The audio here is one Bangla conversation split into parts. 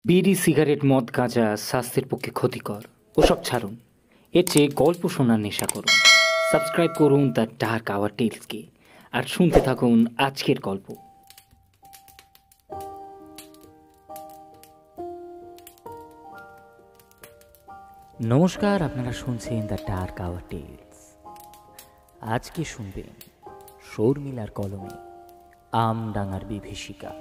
বিড়ি, সিগারেট, মদ, গাঁজা স্বাস্থ্যের পক্ষে ক্ষতিকর। ওসব ছাড়ুন, এর চেয়ে গল্প শোনার নেশা করুন। সাবস্ক্রাইব করুন দ্য ডার্ক আওয়ার টেলসকে আর শুনতে থাকুন আজকের গল্প। নমস্কার, আপনারা শুনছেন দ্য ডার্ক আওয়ার টেলস। আজকে শুনবেন শর্মিলার কলমে আমডাঙার বিভীষিকা।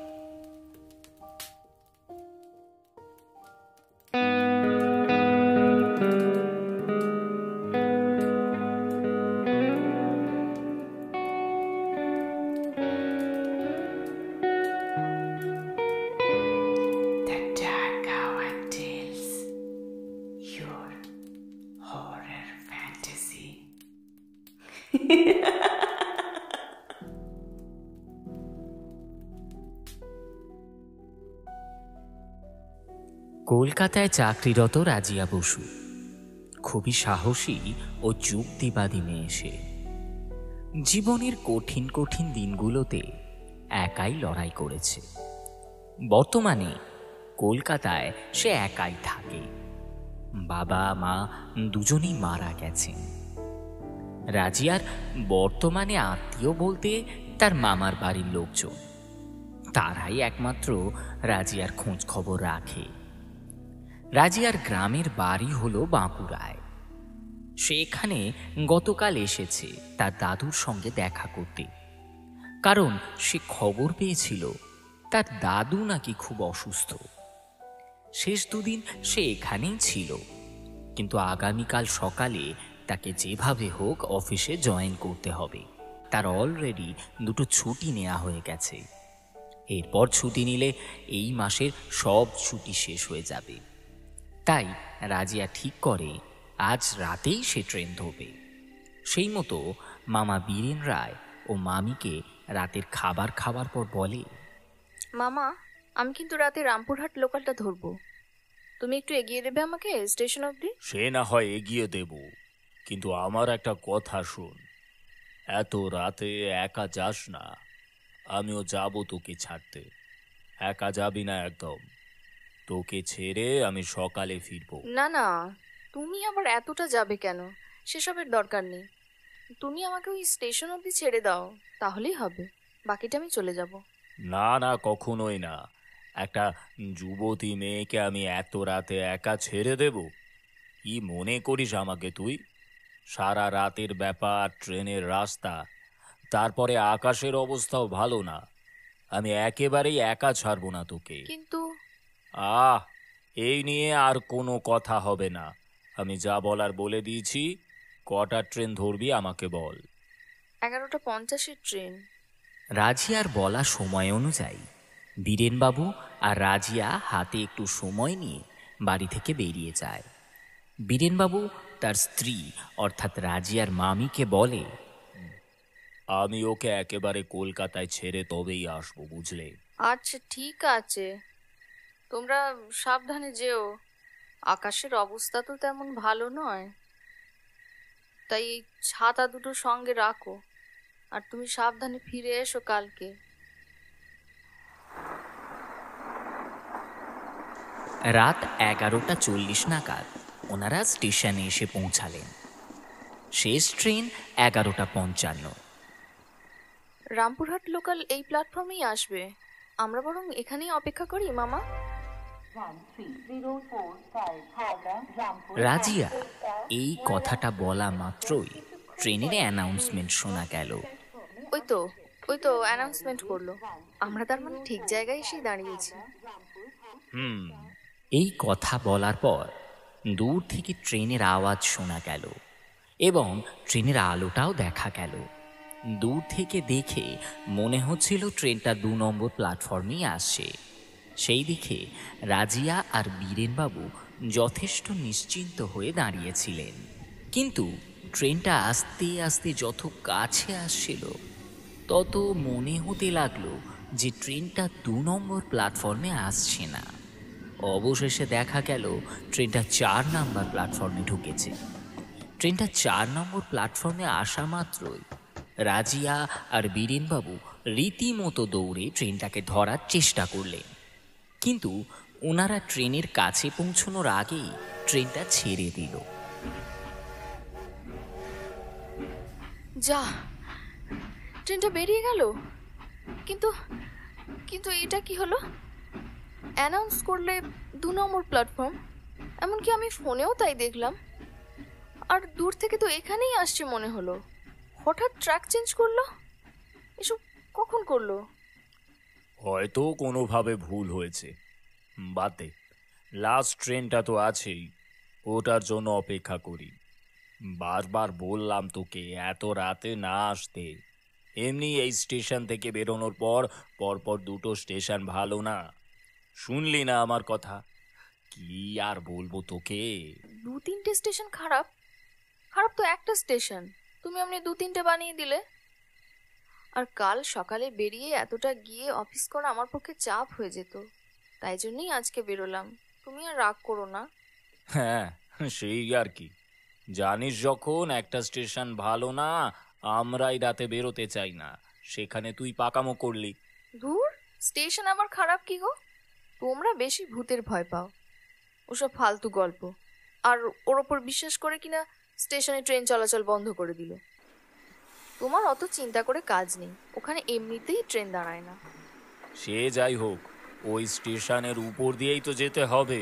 কলকাতায় চাকরিরত রাজিয়া বসু খুবই সাহসী ও যুক্তিবাদী মেয়ে। সে জীবনের কঠিন কঠিন দিনগুলোতে একাই লড়াই করেছে। বর্তমানে কলকাতায় সে একাই থাকে। বাবা মা দুজনেই মারা গেছেন। রাজিয়ার বর্তমানে আত্মীয় বলতে তার মামার বাড়ির লোকজন, তারাই একমাত্র রাজিয়ার খোঁজ খবর রাখে। রাজিয়ার গ্রামের বাড়ি হলো বাঁকুড়ায়। সে এখানে গতকাল এসেছে তার দাদুর সঙ্গে দেখা করতে, কারণ সে খবর পেয়েছিল তার দাদু নাকি খুব অসুস্থ। শেষ দুদিন সে এখানেই ছিল, কিন্তু আগামীকাল সকালে তাকে যেভাবে হোক অফিসে জয়েন করতে হবে। তার অলরেডি 2টো ছুটি নেওয়া হয়ে গেছে। এরপর ছুটি নিলে এই মাসের সব ছুটি শেষ হয়ে যাবে। তাই রাজিয়া ঠিক করে আজ রাতেই সে ট্রেন ধরবে। সেই মতো মামা বীরেন রায় ও মামিকে রাতের খাবার খাওয়ার পর বলে, মামা, আমি কিন্তু রাতে রামপুরহাট লোকালটা ধরবো। তুমি একটু এগিয়ে দেবে আমাকে স্টেশন অবধি? সে না হয় এগিয়ে দেব, কিন্তু আমার একটা কথা শোন, এত রাতে একা যাস না। আমিও যাব তোকে ছাড়তে। একা যাবি না একদম। তোকে ছেড়ে আমি সকালে ফিরবো। না না, তুমি আবার এতটা যাবে কেন? সেসবের দরকার নেই। তুমি আমাকে ওই স্টেশন অবধি ছেড়ে দাও, তাহলেই হবে। বাকিটা আমি চলে যাব। না না, কখনোই না। একটা যুবতী মেয়েকে আমি এত রাতে একা ছেড়ে দেব? কি মনে করিস আমাকে তুই? সারা রাতের ব্যাপার, ট্রেনের রাস্তা, তারপরে আকাশের অবস্থাও ভালো না। আমি একেবারেই একা ছাড়বো না তোকে। কিন্তু এই নিয়ে আর কোনো কথা হবে না। আমি যা বলার বলে দিয়েছি। কটার ট্রেন ধরবি আমাকে বল। 11:50 ট্রেন। রাজিয়ার বলা সময় অনুযায়ী বীরেনবাবু আর রাজিয়া হাতে একটু সময় নিয়ে বাড়ি থেকে বেরিয়ে যায়। বীরেনবাবু তার স্ত্রী অর্থাৎ রাজিয়ার মামিকে বলে, আমি ওকে একেবারে কলকাতায় ছেড়ে তবেই আসবো, বুঝলে? আচ্ছা ঠিক আছে, তোমরা সাবধানে যেও। আকাশের অবস্থা তো তেমন ভালো নয়, তাই এই ছাতা দুটো সঙ্গে রাখো। আর তুমি সাবধানে ফিরে এসো কালকে। রাত 11:40 নাগাদ ওনারা স্টেশনে এসে পৌঁছালেন। শেষ ট্রেন 11:55। রামপুরহাট লোকাল এই প্ল্যাটফর্মেই আসবে। আমরা বরং এখানেই অপেক্ষা করি মামা। রাজিয়া এই কথাটা বলা মাত্রই ট্রেনের অ্যানাউন্সমেন্ট শোনা গেল। ওই তো অ্যানাউন্সমেন্ট করলো। আমরা তার মানে ঠিক জায়গায় এসে দাঁড়িয়েছি। এই কথা বলার পর দূর থেকে ট্রেনের আওয়াজ শোনা গেল এবং ট্রেনের আলোটাও দেখা গেল। দূর থেকে দেখে মনে হচ্ছিল ট্রেনটা 2 নম্বর প্ল্যাটফর্মেই আসছে। সেই দিকে রাজিয়া আর বীরেনবাবু যথেষ্ট নিশ্চিন্ত হয়ে দাঁড়িয়েছিলেন। কিন্তু ট্রেনটা আস্তে আস্তে যত কাছে আসছিল তত মনে হতে লাগলো যে ট্রেনটা 2 নম্বর প্ল্যাটফর্মে আসছে না। অবশেষে দেখা গেল ট্রেনটা 4 নম্বর প্ল্যাটফর্মে ঢুকেছে। ট্রেনটা 4 নম্বর প্ল্যাটফর্মে আসা মাত্রই রাজিয়া আর বীরেনবাবু রীতিমতো দৌড়ে ট্রেনটাকে ধরার চেষ্টা করলেন, কিন্তু ওনারা ট্রেনের কাছে পৌঁছানোর আগেই ট্রেনটা ছেড়ে দিল। যা, ট্রেনটা বেরিয়ে গেল। কিন্তু কিন্তু এটা কি হলো? অ্যানাউন্স করলে 2 নম্বর প্ল্যাটফর্ম, এমনকি আমি ফোনেও তাই দেখলাম। আর দূর থেকে তো এখানেই আসছে মনে হলো, হঠাৎ ট্র্যাক চেঞ্জ করলো। এসব কখন করলো? হয়তো কোনোভাবে ভুল হয়েছে, বাদ দে। লাস্ট ট্রেনটা তো আছেই, ওটার জন্য অপেক্ষা করি। বারবার বললাম তোকে এত রাতে না আসতে। এমনি এই স্টেশন থেকে বেরোনোর পর পরপর 2টো স্টেশন ভালো না, শুনলি না আমার কথা? কি আর বলবো তোকে। 2-3টে স্টেশন খারাপ? খারাপ তো একটা স্টেশন, তুমি এমনি 2-3টে বানিয়ে দিলে। আর কাল সকালে বেরিয়ে এতটা গিয়ে অফিস করা আমার পক্ষে চাপ হয়ে যেত, তাই জন্যই আজকে বেরোলাম। তুমি আর রাগ করো না। হ্যাঁ, সেই আর কি। জানিস যখন একটা স্টেশন ভালো না, আমরাই রাতে বেরোতে চাই না, সেখানে তুই পাকামো করলি। দূর, স্টেশন আবার খারাপ কি গো? তোমরা বেশি ভূতের ভয় পাও, ওসব ফালতু গল্প। আর ওর ওপর বিশ্বাস করে কিনা স্টেশনে ট্রেন চলাচল বন্ধ করে দিল। তোমার অত চিন্তা করে কাজ নেই, ওখানে এমনিতেই ট্রেন দাঁড়ায় না। সে যাই হোক, ওই স্টেশনের উপর দিয়েই তো যেতে হবে।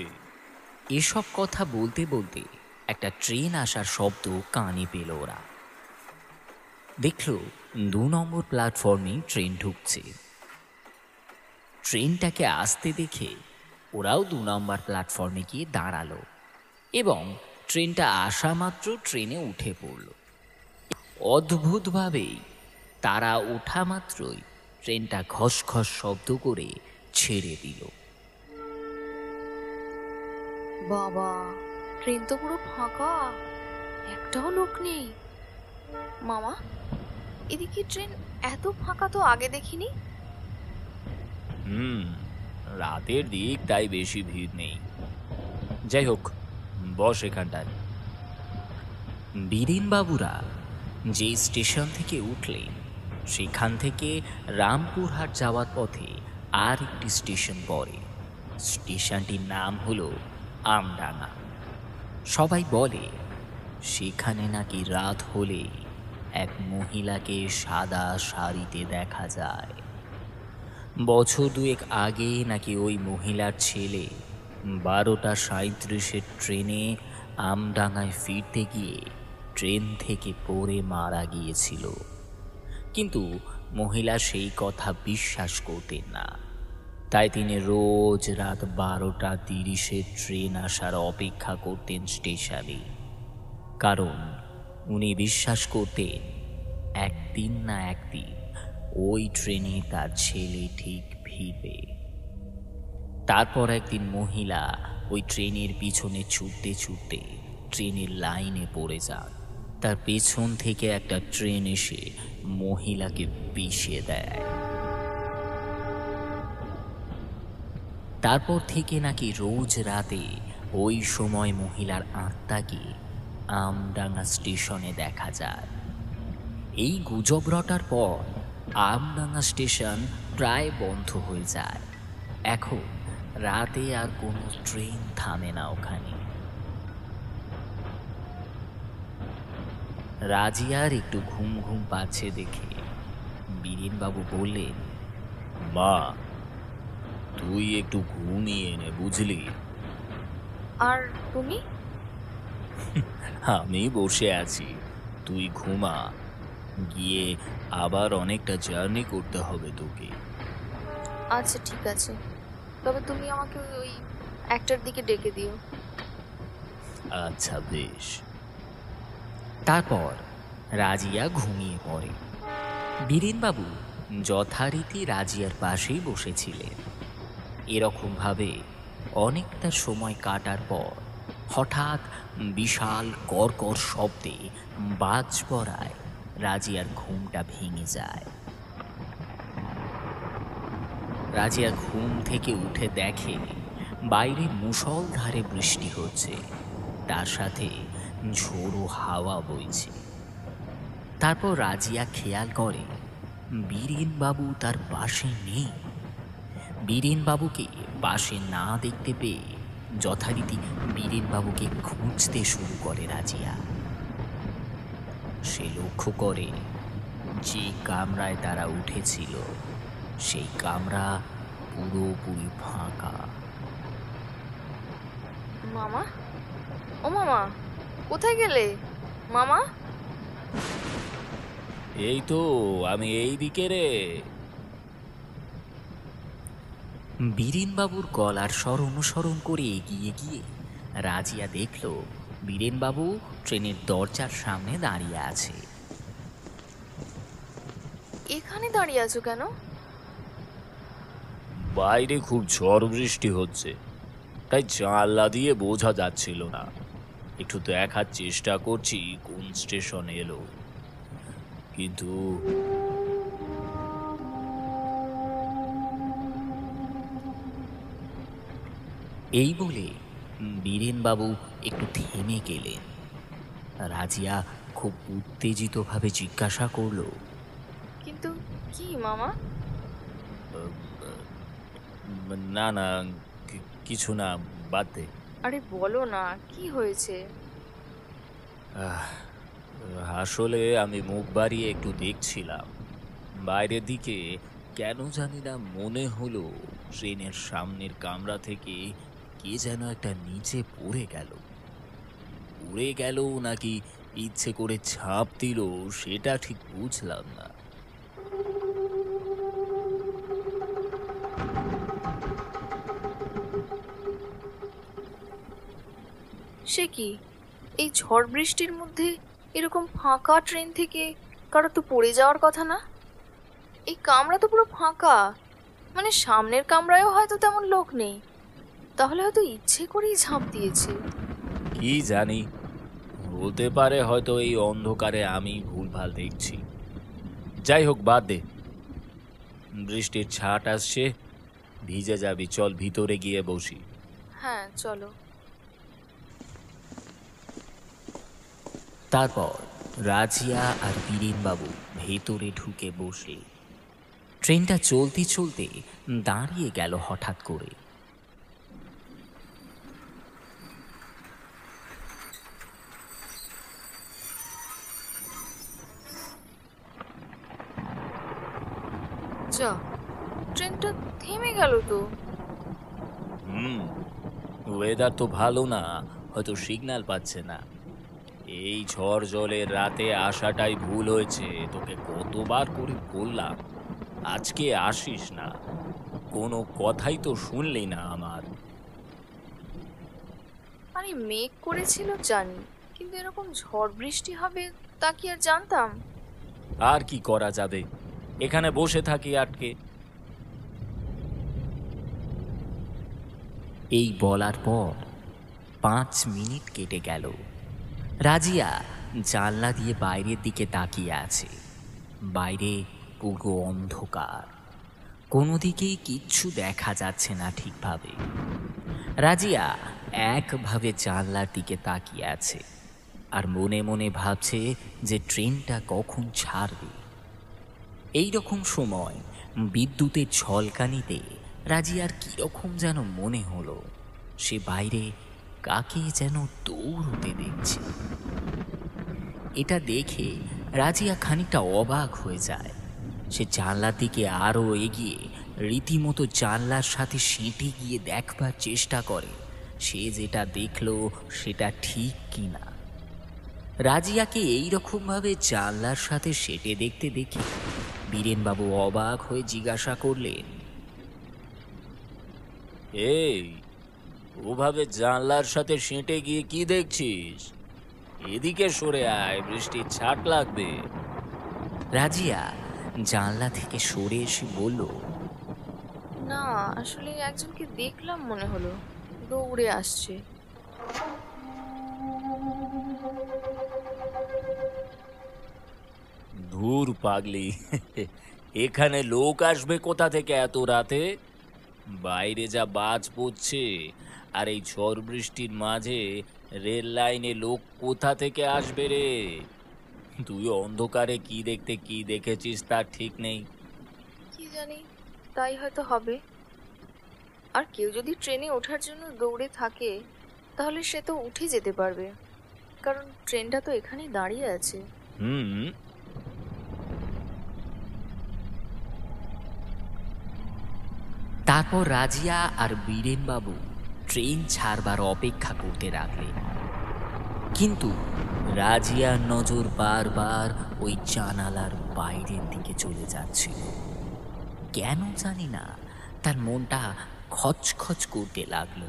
এসব কথা বলতে বলতে একটা ট্রেন আসার শব্দ কানে পেল ওরা। দেখল 2 নম্বর প্ল্যাটফর্মে ট্রেন ঢুকছে। ট্রেনটাকে আসতে দেখে ওরাও 2 নম্বর প্ল্যাটফর্মে গিয়ে দাঁড়ালো এবং ট্রেনটা আসা মাত্র ট্রেনে উঠে পড়ল। অদ্ভুতভাবেই তারা ওঠা মাত্রই ট্রেনটা ঘস ঘস শব্দ করে ছেড়ে দিল। বাবা, ট্রেন তো পুরো ফাঁকা, একটাও লোক নেই। মামা, এদিকে ট্রেন এত ফাঁকা তো আগে দেখিনি। রাতের দিক, তাই বেশি ভিড় নেই। যাই হোক, বস এখানটায়। বীরেনবাবুরা যে স্টেশন থেকে উঠলেন সেখান থেকে রামপুরহাট যাওয়ার পথে আর একটি স্টেশন পড়ে। স্টেশনটির নাম হলো আমডাঙ্গা। সবাই বলে সেখানে নাকি রাত হলে এক মহিলাকে সাদা শাড়িতে দেখা যায়। বছর 2 আগে নাকি ওই মহিলার ছেলে 12:37 ট্রেনে আমডাঙ্গায় ফিরতে গিয়ে ট্রেন থেকে পড়ে মারা গিয়েছিল। কিন্তু মহিলা সেই কথা বিশ্বাস করতেন না, তাই তিনি রোজ রাত 12:30 ট্রেন আসার অপেক্ষা করতেন স্টেশনে। কারণ উনি বিশ্বাস করতেন একদিন না একদিন ওই ট্রেনে তার ছেলে ঠিক ফিরবে। তারপর একদিন মহিলা ওই ট্রেনের পিছনে ছুটতে ছুটতে ট্রেনের লাইনে পড়ে যান। তার পেছন থেকে একটা ট্রেন এসে মহিলাকে পিষে দেয়। তারপর থেকে নাকি রোজ রাতে ওই সময় মহিলার আত্মাকে আমডাঙ্গা স্টেশনে দেখা যায়। এই গুজব রটার পর আমডাঙ্গা স্টেশন প্রায় বন্ধ হয়ে যায়। এখন রাতে আর কোনো ট্রেন থামে না ওখানে। রাজিয়ার একটু ঘুম ঘুম পাচ্ছে দেখে বীরেনবাবু বললেন, মা, তুই একটু ঘুমিয়ে নে, বুঝলি? আর তুমি? আমি বসে আছি, তুই ঘুমা। গিয়ে আবার অনেকটা জার্নি করতে হবে তোকে। আচ্ছা ঠিক আছে, তবে তুমি আমাকে ওই 1টার দিকে ডেকে দিও। আচ্ছা, বেশ। তারপর রাজিয়া ঘুমিয়ে পড়ে। বীরেনবাবু যথারীতি রাজিয়ার পাশেই বসেছিলেন। এরকমভাবে অনেকটা সময় কাটার পর হঠাৎ বিশাল কর্কর শব্দে বাজ পড়ায় রাজিয়ার ঘুমটা ভেঙে যায়। রাজিয়া ঘুম থেকে উঠে দেখে বাইরে মুষলধারে বৃষ্টি হচ্ছে, তার সাথে ঝোড়ো হাওয়া বইছে। তারপর রাজিয়া খেয়াল করে বীরেনবাবু তার পাশে নেই। বীরেনবাবুকে পাশে না দেখতে পেয়ে যথারীতি বীরেনবাবুকে খুঁজতে শুরু করে রাজিয়া। সে লক্ষ্য করে যে কামরায় তারা উঠেছিল সেই কামরা পুরোপুরি ফাঁকা। মামা, ও মামা, কোথায় গেলে মামা? এই তো আমি এই দিকে রে। বীরেনবাবুর গলার স্বর অনুসরণ করে এগিয়ে গিয়ে রাজিয়া দেখল বীরেনবাবু ট্রেনের দরজার সামনে দাঁড়িয়ে আছে। এখানে দাঁড়িয়ে আছো কেন? বাইরে খুব ঝড় বৃষ্টি হচ্ছে, তাই জানলা দিয়ে বোঝা যাচ্ছিল না। একটু দেখার চেষ্টা করছি কোন স্টেশন এলো, কিন্তু এই বলে বীরেনবাবু একটু থেমে গেলেন। রাজিয়া খুব উত্তেজিতভাবে জিজ্ঞাসা করল, কিন্তু কি মামা? না না, কিছু না, বাদ দে। আরে বলো না, কি হয়েছে? আসলে আমি মুখ বাড়িয়ে একটু দেখছিলাম বাইরের দিকে। কেন জানি না মনে হলো ট্রেনের সামনের কামরা থেকে কে যেন একটা নিচে পড়ে গেল নাকি ইচ্ছে করে ঝাঁপ দিল সেটা ঠিক বুঝলাম না। সে কি, এই ঝড় বৃষ্টির মধ্যে এরকম ফাঁকা ট্রেন থেকে কারো তো পড়ে যাওয়ার কথা না? এই কামরা তো পুরো ফাঁকা, মানে সামনের কামরায়ও হয়তো তেমন লোক নেই। তাহলে হয়তো ইচ্ছে করেই ঝাঁপ দিয়েছে। কি জানি, হতে পারে হয়তো এই অন্ধকারে আমি ভুলভাল দেখছি। যাই হোক, বাদ দে। বৃষ্টির ছাট আসছে, ভিজে যাবি, চল ভিতরে গিয়ে বসি। হ্যাঁ চলো। তারপর রাজিয়া আর বীরেনবাবু ভেতরে ঢুকে বসে। ট্রেনটা চলতে চলতে দাঁড়িয়ে গেল হঠাৎ করে। যা, ট্রেনটা থেমে গেল তো। ওয়েদার তো ভালো না, হয়তো সিগন্যাল পাচ্ছে না। এই ঝড় জলের রাতে আসাটাই ভুল হয়েছে। তোকে কতবার করে বললাম আজকে আসিস না, কোনো কথাই তো শুনলি না আমার। আরে মেঘ করেছিল জানি, কিন্তু এরকম ঝড় বৃষ্টি হবে তা কি আর জানতাম? আর কি করা যাবে, এখানে বসে থাকি আটকে। এই বলার পর 5 মিনিট কেটে গেল। রাজিয়া জানলা দিয়ে বাইরের দিকে তাকিয়ে আছে। বাইরে পুরো অন্ধকার, কোনো দিকেই কিচ্ছু দেখা যাচ্ছে না ঠিকভাবে। রাজিয়া একভাবে জানলার দিকে তাকিয়ে আছে আর মনে মনে ভাবছে যে ট্রেনটা কখন ছাড়বে। এই রকম সময় বিদ্যুতের ঝলকানিতে রাজিয়ার কীরকম যেন মনে হলো সে বাইরে কাকে যেন দৌড়তে দেখছে। এটা দেখে রাজিয়া খানিকটা অবাক হয়ে যায়। সে জানলার দিকে আরও এগিয়ে রীতিমতো জানলার সাথে সেঁটে গিয়ে দেখবার চেষ্টা করে সে যেটা দেখলো সেটা ঠিক কিনা। রাজিয়াকে এইরকমভাবে জানলার সাথে সেঁটে দেখতে দেখে বীরেনবাবু অবাক হয়ে জিজ্ঞাসা করলেন, এই, ওভাবে জানলার সাথে সেঁটে গিয়ে কি দেখছিস? এদিকে সরে আয়, বৃষ্টির ছাট লাগবে। রাজিয়া জানলা থেকে সরে এসে বলল, না, আসলে একজনকে দেখলাম মনে হলো, দৌড়ে আসছে। ধুর পাগলি, এখানে লোক আসবে কোথা থেকে এত রাতে? বাইরে যা বাজ পড়ছে, আর এই ঝড় বৃষ্টির মাঝে রেল লাইনে লোক কোথা থেকে আসবে রে? তুই অন্ধকারে কি দেখতে কি দেখেছিস তার ঠিক নেই। কি জানি, তাই হয়তো হবে। আর কেউ যদি ট্রেনে ওঠার জন্য দৌড়ে থাকে তাহলে সে তো উঠে যেতে পারবে, কারণ ট্রেনটা তো এখানেই দাঁড়িয়ে আছে। হুম। তারপর রাজিয়া আর বীরেনবাবু ট্রেন ছাড়বার অপেক্ষা করতে লাগলেন। কিন্তু রাজিয়ার নজর বারবার ওই জানালার বাইরের দিকে চলে যাচ্ছিল। কেন জানি না তার মনটা খচখচ করতে লাগলো।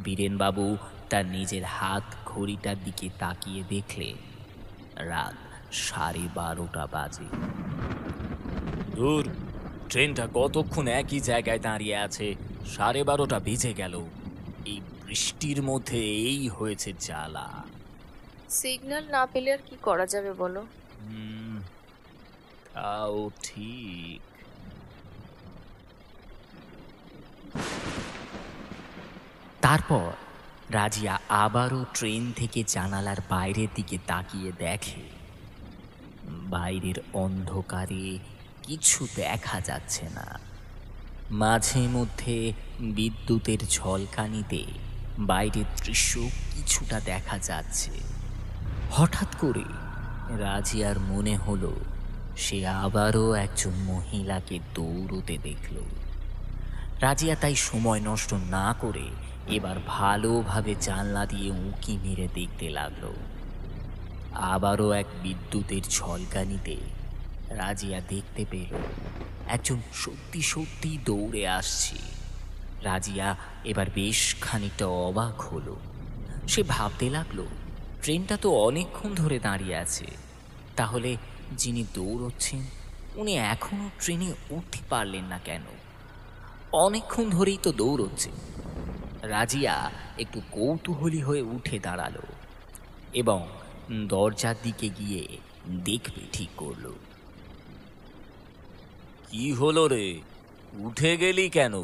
বীরেনবাবু তার নিজের হাত ঘড়িটার দিকে তাকিয়ে দেখলে রাত 12:30 বাজে। দূর, ট্রেনটা কতক্ষণ একই জায়গায় দাঁড়িয়ে আছে, 12:30 বেজে গেল। এই বৃষ্টির মধ্যে এই হয়েছে জ্বালা। সিগন্যাল না পেলে আর কি করা যাবে বলো? তাও ঠিক। তারপর রাজিয়া আবারও ট্রেন থেকে জানালার বাইরের দিকে তাকিয়ে দেখে বাইরের অন্ধকারে কিছু দেখা যাচ্ছে না। মাঝে মধ্যে বিদ্যুতের ঝলকানিতে বাইরের দৃশ্য কিছুটা দেখা যাচ্ছে। হঠাৎ করে রাজিয়ার মনে হলো সে আবারও একজন মহিলাকে দৌড়তে দেখল। রাজিয়া তাই সময় নষ্ট না করে এবার ভালোভাবে জানলা দিয়ে উঁকি মেরে দেখতে লাগলো। আবারও এক বিদ্যুতের ঝলকানিতে রাজিয়া দেখতে পেল একজন সত্যি সত্যি দৌড়ে আসছে। রাজিয়া এবার বেশ খানিকটা অবাক হলো। সে ভাবতে লাগলো, ট্রেনটা তো অনেকক্ষণ ধরে দাঁড়িয়ে আছে, তাহলে যিনি দৌড়চ্ছেন উনি এখনো ট্রেনে উঠতে পারলেন না কেন? অনেকক্ষণ ধরেই তো দৌড়চ্ছে। রাজিয়া একটু কৌতূহলী হয়ে উঠে দাঁড়ালো এবং দরজার দিকে গিয়ে দেখবে ঠিক করলো। কি হলো রে, উঠে গেলি কেন?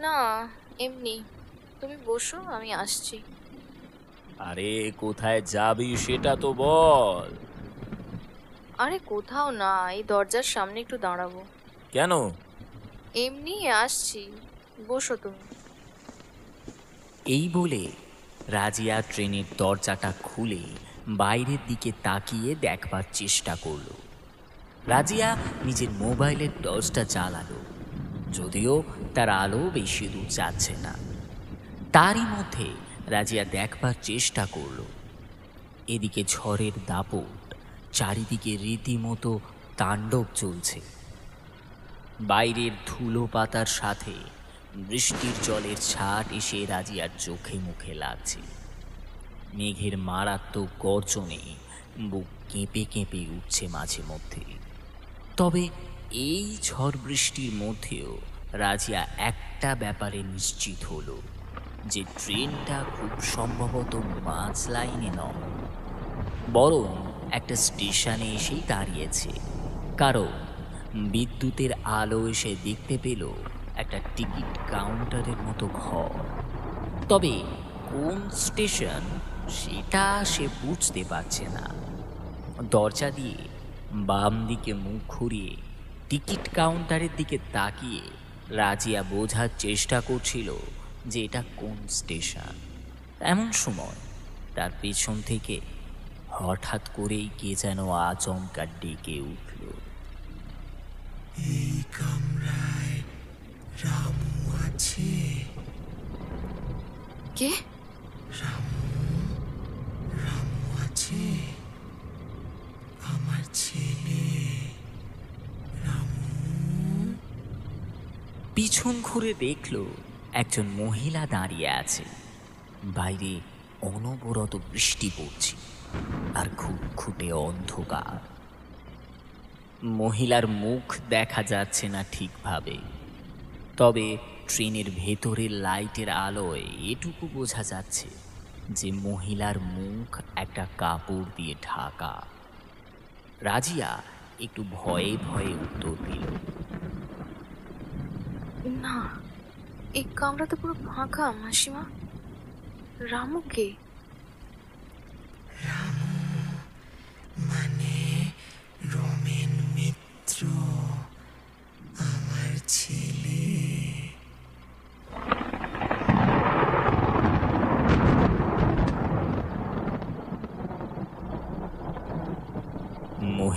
না, এমনি। তুমি বসো, আমি আসছি। আরে কোথায় যাবি সেটা তো বল। আরে কোথাও না, এই দরজার সামনে একটু দাঁড়াবো। কেন? এমনি আসছি, বসো তুমি। এই বলে রাজিয়া ট্রেনের দরজাটা খুলে বাইরের দিকে তাকিয়ে দেখবার চেষ্টা করলো। রাজিয়া নিজের মোবাইলের টর্চটা জ্বালালো, যদিও তার আলো বেশি দূর যাচ্ছে না। তারই মধ্যে রাজিয়া দেখবার চেষ্টা করলো। এদিকে ঝড়ের দাপট চারিদিকে রীতিমতো তাণ্ডব চলছে। বাইরের ধুলো পাতার সাথে বৃষ্টির জলের ছাট এসে রাজিয়ার চোখে মুখে লাগছে। মেঘের মারাত্মক গর্জনে বুক কেঁপে কেঁপে উঠছে মাঝে মধ্যে। তবে এই ঝড় বৃষ্টির মধ্যেও রাজিয়া একটা ব্যাপারে নিশ্চিত হলো যে ট্রেনটা খুব সম্ভবত মাঝ লাইনে নয়, বরং একটা স্টেশনে এসেই দাঁড়িয়েছে। কারণ বিদ্যুতের আলো এসে দেখতে পেল একটা টিকিট কাউন্টারের মতো ঘর। তবে কোন স্টেশন সেটা সে বুঝতে পারছে না। দরজা দিয়ে বাম দিকে মুখ ঘুরিয়ে টিকিট কাউন্টারের দিকে তাকিয়ে রাজিয়া বোঝার চেষ্টা করছিল যে এটা কোন স্টেশন। এমন সময় তার পেছন থেকে হঠাৎ করেই কে যেন আচমকা ডেকে উঠল, এই কামরায় রামু আছে? কে? রামু আছে, আমার ছেলে রামু। পিছন ঘুরে দেখল একজন মহিলা দাঁড়িয়ে আছে। বাইরে অনবরত বৃষ্টি পড়ছে আর ঘুটঘুটে অন্ধকার। মহিলার মুখ দেখা যাচ্ছে না ঠিকভাবে, তবে ট্রেনের ভেতরের লাইটের আলোয় এটুকু বোঝা যাচ্ছে যে মহিলার মুখ একটা কাপড় দিয়ে ঢাকা। রাজিয়া একটু ভয়ে ভয়ে উত্তর দিল, না, এই কামরা তো পুরো ফাঁকা মাসিমা। রামু কে? মানে রমেন মিত্র, আমার ছেলে।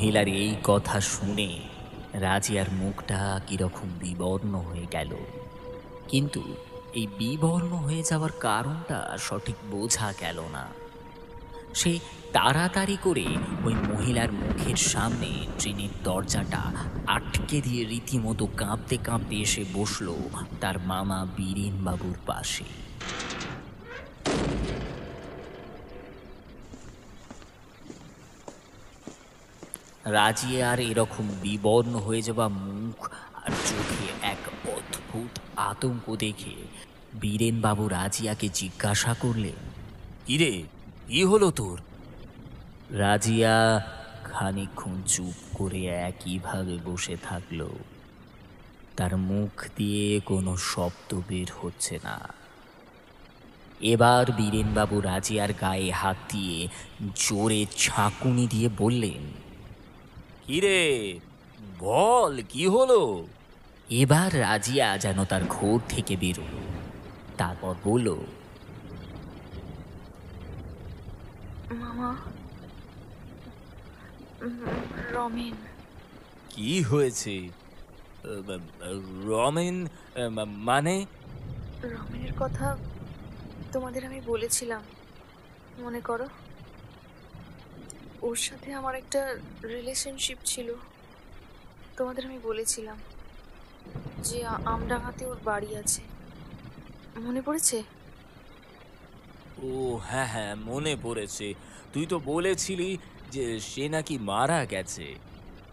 মহিলার এই কথা শুনে রাজিয়ার মুখটা কিরকম বিবর্ণ হয়ে গেল, কিন্তু এই বিবর্ণ হয়ে যাওয়ার কারণটা সঠিক বোঝা গেল না। সে তাড়াতাড়ি করে ওই মহিলার মুখের সামনে ট্রেনের দরজাটা আটকে দিয়ে রীতিমতো কাঁপতে কাঁপতে এসে বসলো তার মামা বীরেনবাবুর পাশে। রাজিয়ার এরকম বিবর্ণ হয়ে যাওয়া মুখ আর চোখে এক অদ্ভুত আতঙ্ক দেখে বীরেনবাবু রাজিয়াকে জিজ্ঞাসা করলেন, কিরে, কি হলো তোর? রাজিয়া খানিকক্ষণ চুপ করে একইভাবে বসে থাকলো। তার মুখ দিয়ে কোনো শব্দ বের হচ্ছে না। এবার বীরেনবাবু রাজিয়ার গায়ে হাত দিয়ে জোরে ঝাঁকুনি দিয়ে বললেন, কিরে, বল কি হলো? এবার রাজিয়া যেন তার ঘোর থেকে বেরোল। তারপর বলল, মামা, রমেন। কি হয়েছে? রমেন মানে? রমেনের কথা তোমাদের আমি বলেছিলাম, মনে করো? ওর সাথে আমার একটা রিলেশনশিপ ছিল। তোমাদের আমি বলেছিলাম যে আমডাঙ্গাতে ওর বাড়ি আছে, মনে পড়েছে? ও হ্যাঁ হ্যাঁ, মনে পড়েছে। তুই তো বলেছিলি যে সে নাকি মারা গেছে।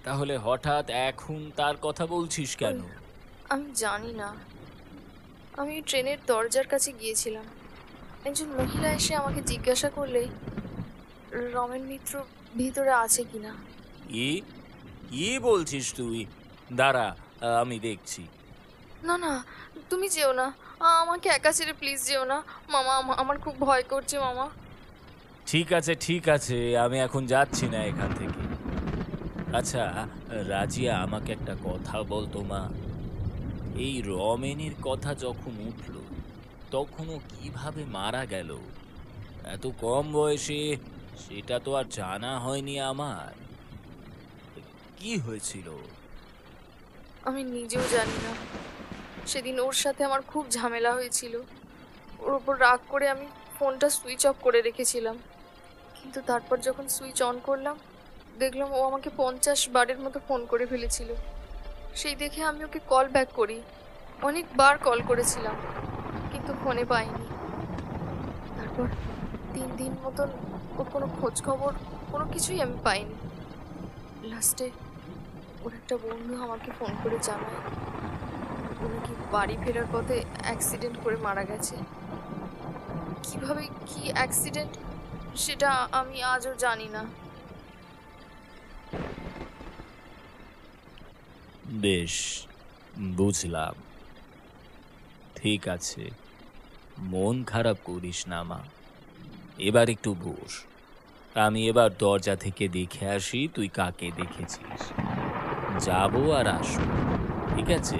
তাহলে হঠাৎ এখন তার কথা বলছিস কেন? আমি জানি না। আমি ট্রেনের দরজার কাছে গিয়েছিলাম। একজন মহিলা এসে আমাকে জিজ্ঞাসা করলে রমেন মিত্র ভিতরে আছে কিনা। কি বলছিস তুই? দাঁড়া, আমি দেখছি। না না, তুমি যেও না, আমাকে একা ছেড়ে প্লিজ যেও না মামা, আমার খুব ভয় করছে মামা। ঠিক আছে ঠিক আছে, আমি এখন যাচ্ছি না এখান থেকে। আচ্ছা রাজিয়া, আমাকে একটা কথা বলতো মা। এই রমেনের কথা যখন উঠল তখনও কিভাবে মারা গেল এত কম বয়সে, সেটা তো আর জানা হয়নি আমার। কি হয়েছিল? আমি নিজেও জানি না। সেদিন ওর সাথে আমার খুব ঝামেলা হয়েছিল। ওর ওপর রাগ করে আমি ফোনটা সুইচ অফ করে রেখেছিলাম, কিন্তু তারপর যখন সুইচ অন করলাম দেখলাম ও আমাকে 50 বারের মতো ফোন করে ফেলেছিল। সেই দেখে আমি ওকে কল ব্যাক করি। অনেকবার কল করেছিলাম কিন্তু ফোনে পাইনি। তারপর 3 দিন মতন ওর কোনো খোঁজ খবর, কোনো কিছুই আমি পাইনি। লাস্টে ওর একটা বন্ধু আমাকে ফোন করে জানায় ও নাকি বাড়ি ফেরার পথে অ্যাক্সিডেন্ট করে মারা গেছে। কিভাবে, কি অ্যাক্সিডেন্ট, সেটা আমি আজও জানি না। বেশ, বুঝলাম। ঠিক আছে, মন খারাপ করিস না মা। এবার একটু বস, আমি এবার দরজা থেকে দেখে আসি তুই কাকে দেখেছিস। যাবো আর আসবো, ঠিক আছে?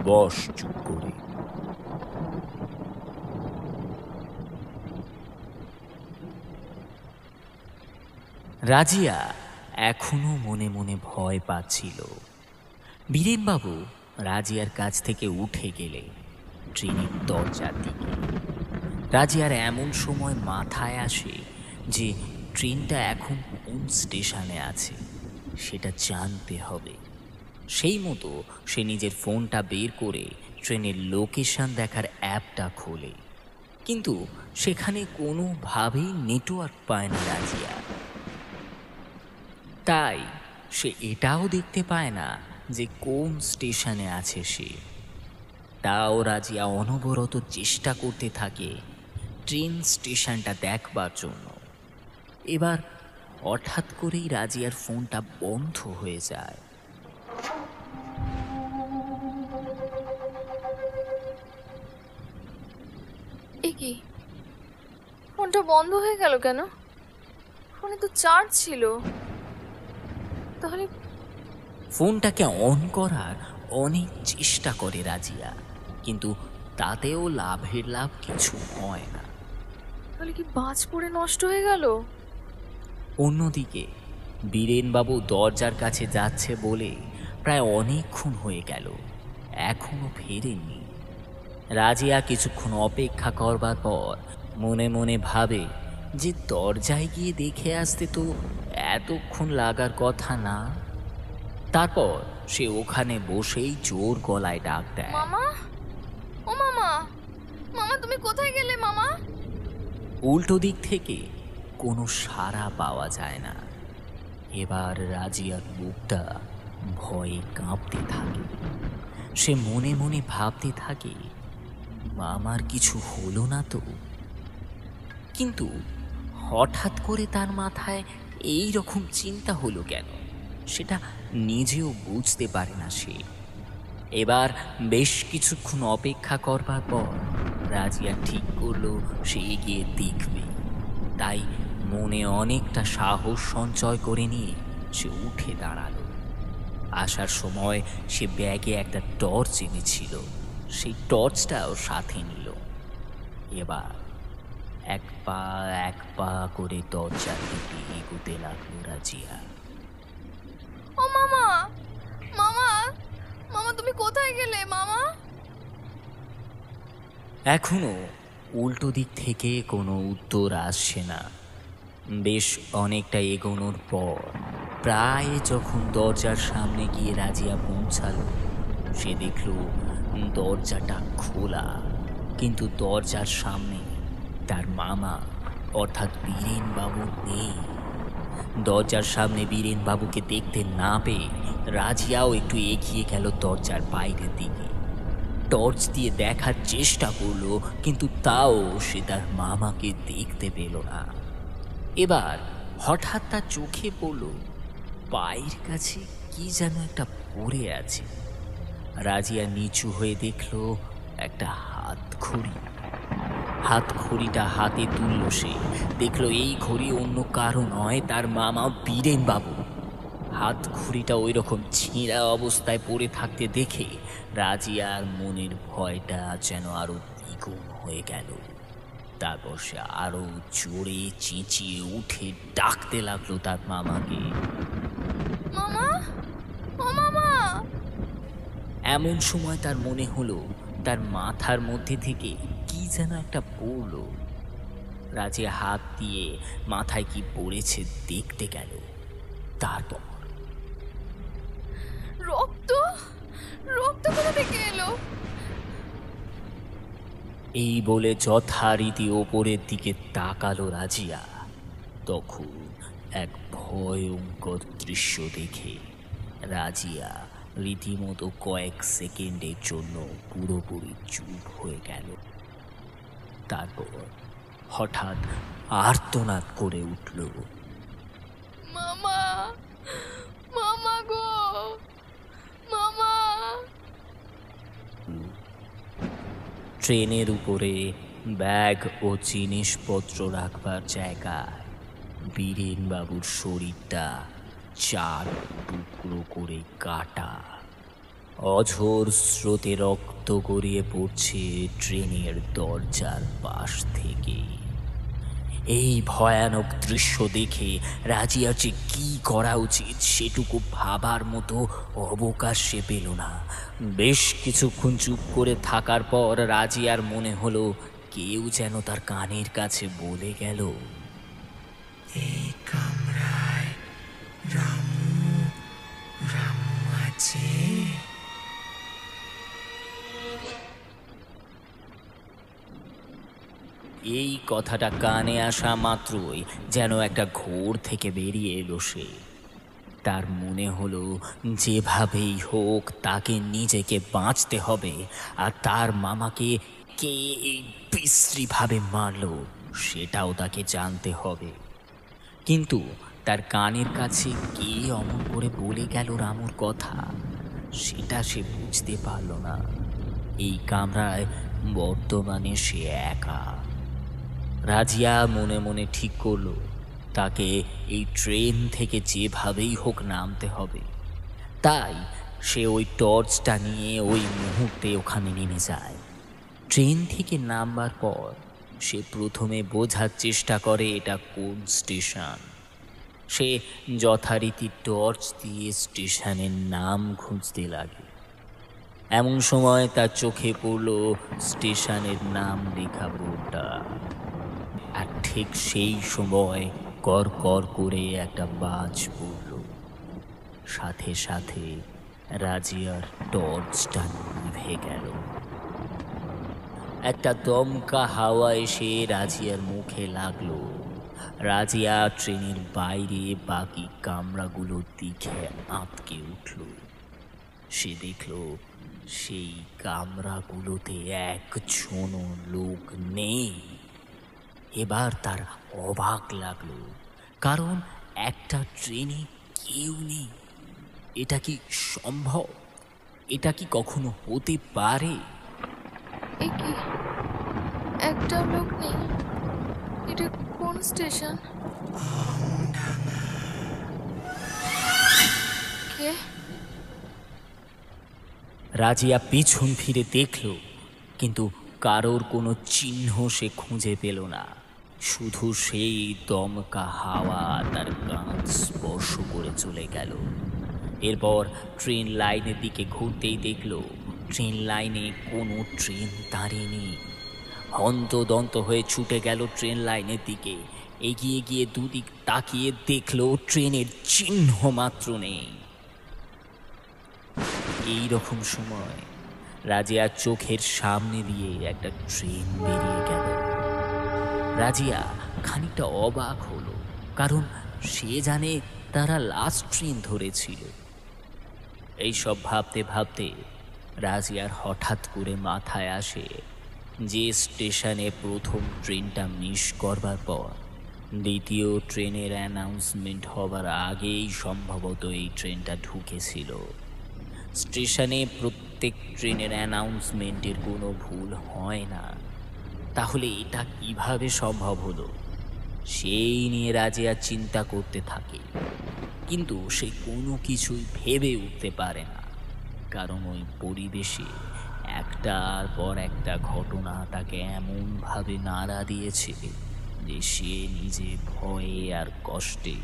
বস চুপ করে। রাজিয়া এখনো মনে মনে ভয় পাচ্ছিল। বীরেনবাবু রাজিয়ার কাছ থেকে উঠে গেলে ট্রেনের দরজার দিকে। রাজিয়ার এমন সময় মাথায় আসে যে ট্রেনটা এখন কোন স্টেশনে আছে সেটা জানতে হবে। সেই মতো সে নিজের ফোনটা বের করে ট্রেনের লোকেশন দেখার অ্যাপটা খোলে, কিন্তু সেখানে কোনোভাবেই নেটওয়ার্ক পায় না রাজিয়া। তাই সে এটাও দেখতে পায় না যে কোন স্টেশনে আছে সে। তাও রাজিয়া অনবরত চেষ্টা করতে থাকে ট্রেন স্টেশনটা দেখবার জন্য। এবার হঠাৎ করেই রাজিয়ার ফোনটা বন্ধ হয়ে যায়। এ কি, ফোনটা বন্ধ হয়ে গেল কেন? ফোনে তো চার্জ ছিল। তাহলে ফোনটাকে অন করার অনেক চেষ্টা করে রাজিয়া, কিন্তু তাতেও লাভের লাভ কিছু হয় না। তাহলে কি বাজ পড়ে নষ্ট হয়ে গেল? অন্যদিকে বীরেনবাবু দরজার কাছে যাচ্ছে বলে প্রায় অনেকক্ষণ হয়ে গেল, এখনো ফেরেননি। রাজিয়া কিছুক্ষণ অপেক্ষা করবার পর মনে মনে ভাবে যে দরজায় গিয়ে দেখে আসতে তো এতক্ষণ লাগার কথা না। তারপর সে ওখানে বসেই জোর গলায় ডাক দেয়, মামা, ও মামা, মামা তুমি কোথায় গেলে মামা? উল্টো দিক থেকে কোনো সাড়া পাওয়া যায় না। এবার রাজিয়ার বুকটা ভয়ে কাঁপতে থাকে। সে মনে মনে ভাবতে থাকে, মামার কিছু হলো না তো? কিন্তু হঠাৎ করে তার মাথায় এই রকম চিন্তা হলো কেন, সেটা নিজেও বুঝতে পারে না সে। এবার বেশ কিছুক্ষণ অপেক্ষা করবার পর রাজিয়া ঠিক করলো সে এগিয়ে দেখবে। তাই মনে অনেকটা সাহস সঞ্চয় করে নিয়ে সে উঠে দাঁড়ালো। আসার সময় সে ব্যাগে একটা টর্চ এনেছিল, সেই টর্চটাও সাথে নিল। এবার এক পা করে দরজার দিকে এগোতে লাগলো রাজিয়া। ও মামা, মামা, মামা তুমি কোথায় গেলে মামা? এখনো উল্টো দিক থেকে কোনো উত্তর আসছে না। বেশ অনেকটা এগোনোর পর প্রায় যখন দরজার সামনে গিয়ে রাজিয়া পৌঁছালো, সে দেখল দরজাটা খোলা, কিন্তু দরজার সামনে তার মামা অর্থাৎ বীরেনবাবু নেই। দরজার সামনে বীরেনবাবুকে দেখতে না পেয়ে রাজিয়াও একটু এগিয়ে গেল দরজার বাইরের দিকে। টর্চ দিয়ে দেখার চেষ্টা করলো, কিন্তু তাও সে তার মামাকে দেখতে পেল না। এবার হঠাৎ তার চোখে পড়ল পায়ের কাছে কি যেন একটা পড়ে আছে। রাজিয়া নিচু হয়ে দেখল একটা হাতঘড়িটা হাতে তুলল সে। দেখলো এই ঘড়ি অন্য কারো নয়, তার মামা বীরেনবাবু। হাতঘড়িটা ওই রকম ছিঁড়া অবস্থায় পড়ে থাকতে দেখে রাজিয়ার মনের ভয়টা যেন আরো দ্বিগুণ হয়ে গেল। তারপর সে আরো জোরে চেঁচিয়ে উঠে ডাকতে লাগলো তার মামাকে, মামা, ও মামা। এমন সময় তার মনে হলো তার মাথার মধ্যে থেকে কি যেন একটা পড়লো। রাজিয়া হাত দিয়ে মাথায় কি পড়েছে দেখতে গেল। তারপর রক্ত, রক্ত কোথা থেকে এলো? এই বলে যথারীতি ওপরের দিকে তাকালো রাজিয়া। তখন এক ভয়ঙ্কর দৃশ্য দেখে রাজিয়া রীতিমতো কয়েক সেকেন্ডের জন্য পুরোপুরি চুপ হয়ে গেল। তারপর হঠাৎ আর্তনাদ করে উঠল, মামা, মামা গো, মামা। ট্রেনের উপরে ব্যাগ ও জিনিসপত্র রাখবার জায়গায় বীরেনবাবুর শরীরটা 4 টুকরো করে কাটা। অঝোর স্রোতে রক্ত গড়িয়ে পড়ছে ট্রেনের দরজার পাশ থেকে। এই ভয়ানক দৃশ্য দেখে রাজিয়ার যে কি করা উচিত সেটুকু ভাবার মতো অবকাশ সে পেল না। বেশ কিছুক্ষণ চুপ করে থাকার পর রাজিয়ার মনে হলো কেউ যেন তার কানের কাছে বলে গেল, এই কামরায় রামু আছে। এই কথাটা কানে আসা মাত্রই যেন একটা ঘোর থেকে বেরিয়ে এলো সে। তার মনে হলো যেভাবেই হোক তাকে নিজেকে বাঁচতে হবে, আর তার মামাকে কে এই বিশ্রীভাবে মারল সেটাও তাকে জানতে হবে। কিন্তু তার কানের কাছে কে অমন করে বলে গেল রামুর কথা সেটা সে বুঝতে পারল না। এই কামরায় বর্তমানে সে একা। রাজিয়া মনে মনে ঠিক করলো তাকে এই ট্রেন থেকে যেভাবেই হোক নামতে হবে। তাই সে ওই টর্চটা নিয়ে ওই মুহূর্তে ওখানে নেমে যায়। ট্রেন থেকে নামবার পর সে প্রথমে বোঝার চেষ্টা করে এটা কোন স্টেশন। সে যথারীতি টর্চ দিয়ে স্টেশনের নাম খুঁজতে লাগে। এমন সময় তার চোখে পড়ল স্টেশনের নাম লেখা বোর্ডটা। আর ঠিক সেই সময় কর কর করে একটা বাজ পড়ল। সাথে সাথে রাজিয়ার টর্চটা নিভে গেল। একটা দমকা হাওয়া এসে রাজিয়ার মুখে লাগলো। রাজিয়া ট্রেনের বাইরে বাকি কামরাগুলোর দিকে আঁতকে উঠল। সে দেখল সেই কামরাগুলোতে একজনও লোক নেই। এবার তার অবাক লাগলো, কারণ একটা ট্রেনে কেউ নেই। এটা কি সম্ভব? এটা কি কখনো হতে পারে? এ কি, একটা লোক নেই? এটা কোন স্টেশন? কে? রাজিয়া পিছন ফিরে দেখল, কিন্তু কারোর কোনো চিহ্ন সে খুঁজে পেল না। শুধু সেই দমকা হাওয়া তার কাঁধ স্পর্শ করে চলে গেল। এরপর ট্রেন লাইনের দিকে ঘুরতেই দেখল ট্রেন লাইনে কোনো ট্রেন দাঁড়িয়ে নেই। হন্তদন্ত হয়ে ছুটে গেল ট্রেন লাইনের দিকে। এগিয়ে গিয়ে দুদিক তাকিয়ে দেখল ট্রেনের চিহ্ন মাত্র নেই। এই রকম সময় রাজিয়ার চোখের সামনে দিয়ে একটা ট্রেন বেরিয়ে গেল। রাজিয়া খানিকটা অবাক হলো, কারণ সে জানে তারা লাস্ট ট্রেন ধরেছিল। এইসব ভাবতে ভাবতে রাজিয়ার হঠাৎ করে মাথায় আসে যে স্টেশনে প্রথম ট্রেনটা মিস করবার পর দ্বিতীয় ট্রেনের অ্যানাউন্সমেন্ট হবার আগেই সম্ভবত এই ট্রেনটা ঢুকেছিল। স্টেশনে প্রত্যেক ট্রেনের অ্যানাউন্সমেন্টের কোনো ভুল হয় না, তাহলে এটা কিভাবে সম্ভব হলো? সেই নিয়ে রাজিয়া চিন্তা করতে থাকে, কিন্তু সে কোনো কিছুই ভেবে উঠতে পারে না, কারণ ওই পরিবেশে একটার পর একটা ঘটনা তাকে এমনভাবে নাড়া দিয়েছে যে সে নিজে ভয়ে আর কষ্টে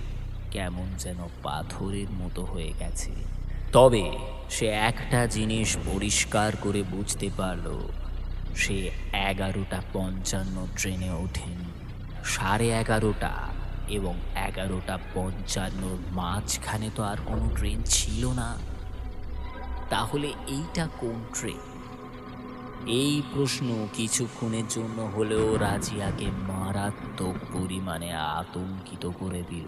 কেমন যেন পাথরের মতো হয়ে গেছে। তবে সে একটা জিনিস পরিষ্কার করে বুঝতে পারল, সে 11:55 ট্রেনে ওঠেনি। 11:30 এবং 11:55 মাঝখানে তো আর কোনো ট্রেন ছিল না। তাহলে এইটা কোন ট্রেন? এই প্রশ্ন কিছুক্ষণের জন্য হলেও রাজিয়াকে মারাত্মক পরিমাণে আতঙ্কিত করে দিল।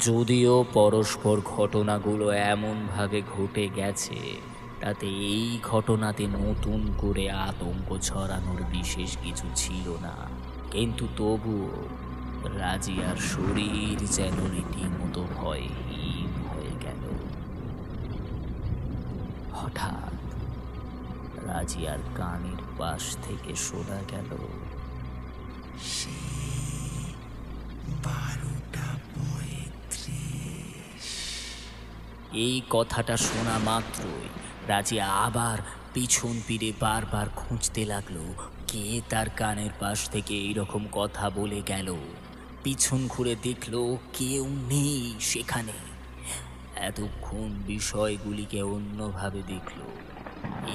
যদিও পরস্পর ঘটনাগুলো এমনভাবে ঘটে গেছে তাতে এই ঘটনাতে নতুন করে আতঙ্ক ছড়ানোর বিশেষ কিছু ছিল না, কিন্তু তবুও রাজিয়ার শরীর যেন রীতিমতো ভয়হীন হয়ে গেল। হঠাৎ রাজিয়ার কানের পাশ থেকে শোনা গেল, 12:35। এই কথাটা শোনা মাত্রই রাজিয়া আবার পিছন ফিরে বারবার খুঁজতে লাগলো কে তার কানের পাশ থেকে এইরকম কথা বলে গেল। পিছন ঘুরে দেখলো কেউ নেই সেখানে। এতক্ষণ বিষয়গুলিকে অন্যভাবে দেখলো।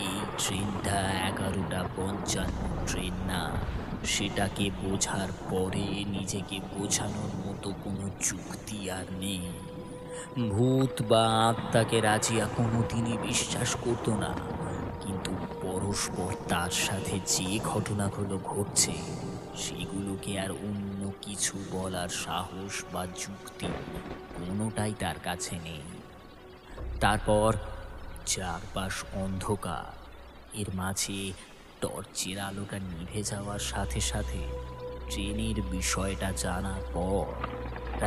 এই ট্রেনটা 11:55 ট্রেন না, সেটাকে বোঝার পরে নিজেকে বোঝানোর মতো কোনো যুক্তি আর নেই। ভূত বা আত্মাকে রাজিয়া কোনোদিনই বিশ্বাস করতো না, কিন্তু পরস্পর তার সাথে যে ঘটনাগুলো ঘটছে সেগুলোকে আর অন্য কিছু বলার সাহস বা যুক্তি কোনোটাই তার কাছে নেই। তারপর চারপাশ অন্ধকার, এর মাঝে টর্চের আলোটা নিভে যাওয়ার সাথে সাথে ট্রেনের বিষয়টা জানার পর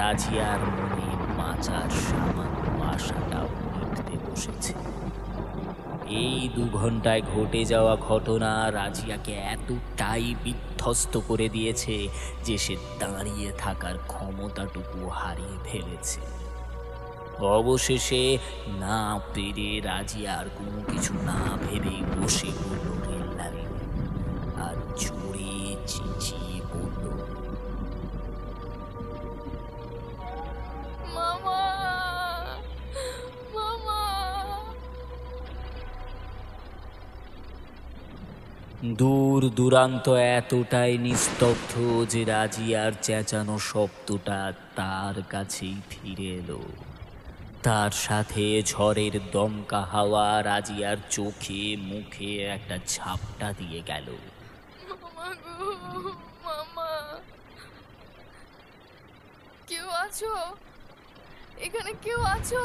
রাজিয়ার মনে বাঁচার সামান্য আশাটাও মিটতে বসেছে। এই 2 ঘন্টায় ঘটে যাওয়া ঘটনা রাজিয়াকে এতটাই বিধ্বস্ত করে দিয়েছে যে সে দাঁড়িয়ে থাকার ক্ষমতাটুকু হারিয়ে ফেলেছে। অবশেষে না পেরে রাজিয়া আর কোনো কিছু না ভেবে বসে পড়ল রেল লাইনে আর জোরে চেঁচিয়ে পড়ল, দূর দূরান্ত এতটাই নিস্তব্ধ যে রাজিয়ার চেঁচানো শব্দটা তার কাছেই ফিরে এলো। তার সাথে ঝড়ের দমকা হাওয়া রাজিয়ার চোখে মুখে একটা ঝাপটা দিয়ে গেল। মামা গো, মামা, কেউ আছো? এখানে কেউ আছো?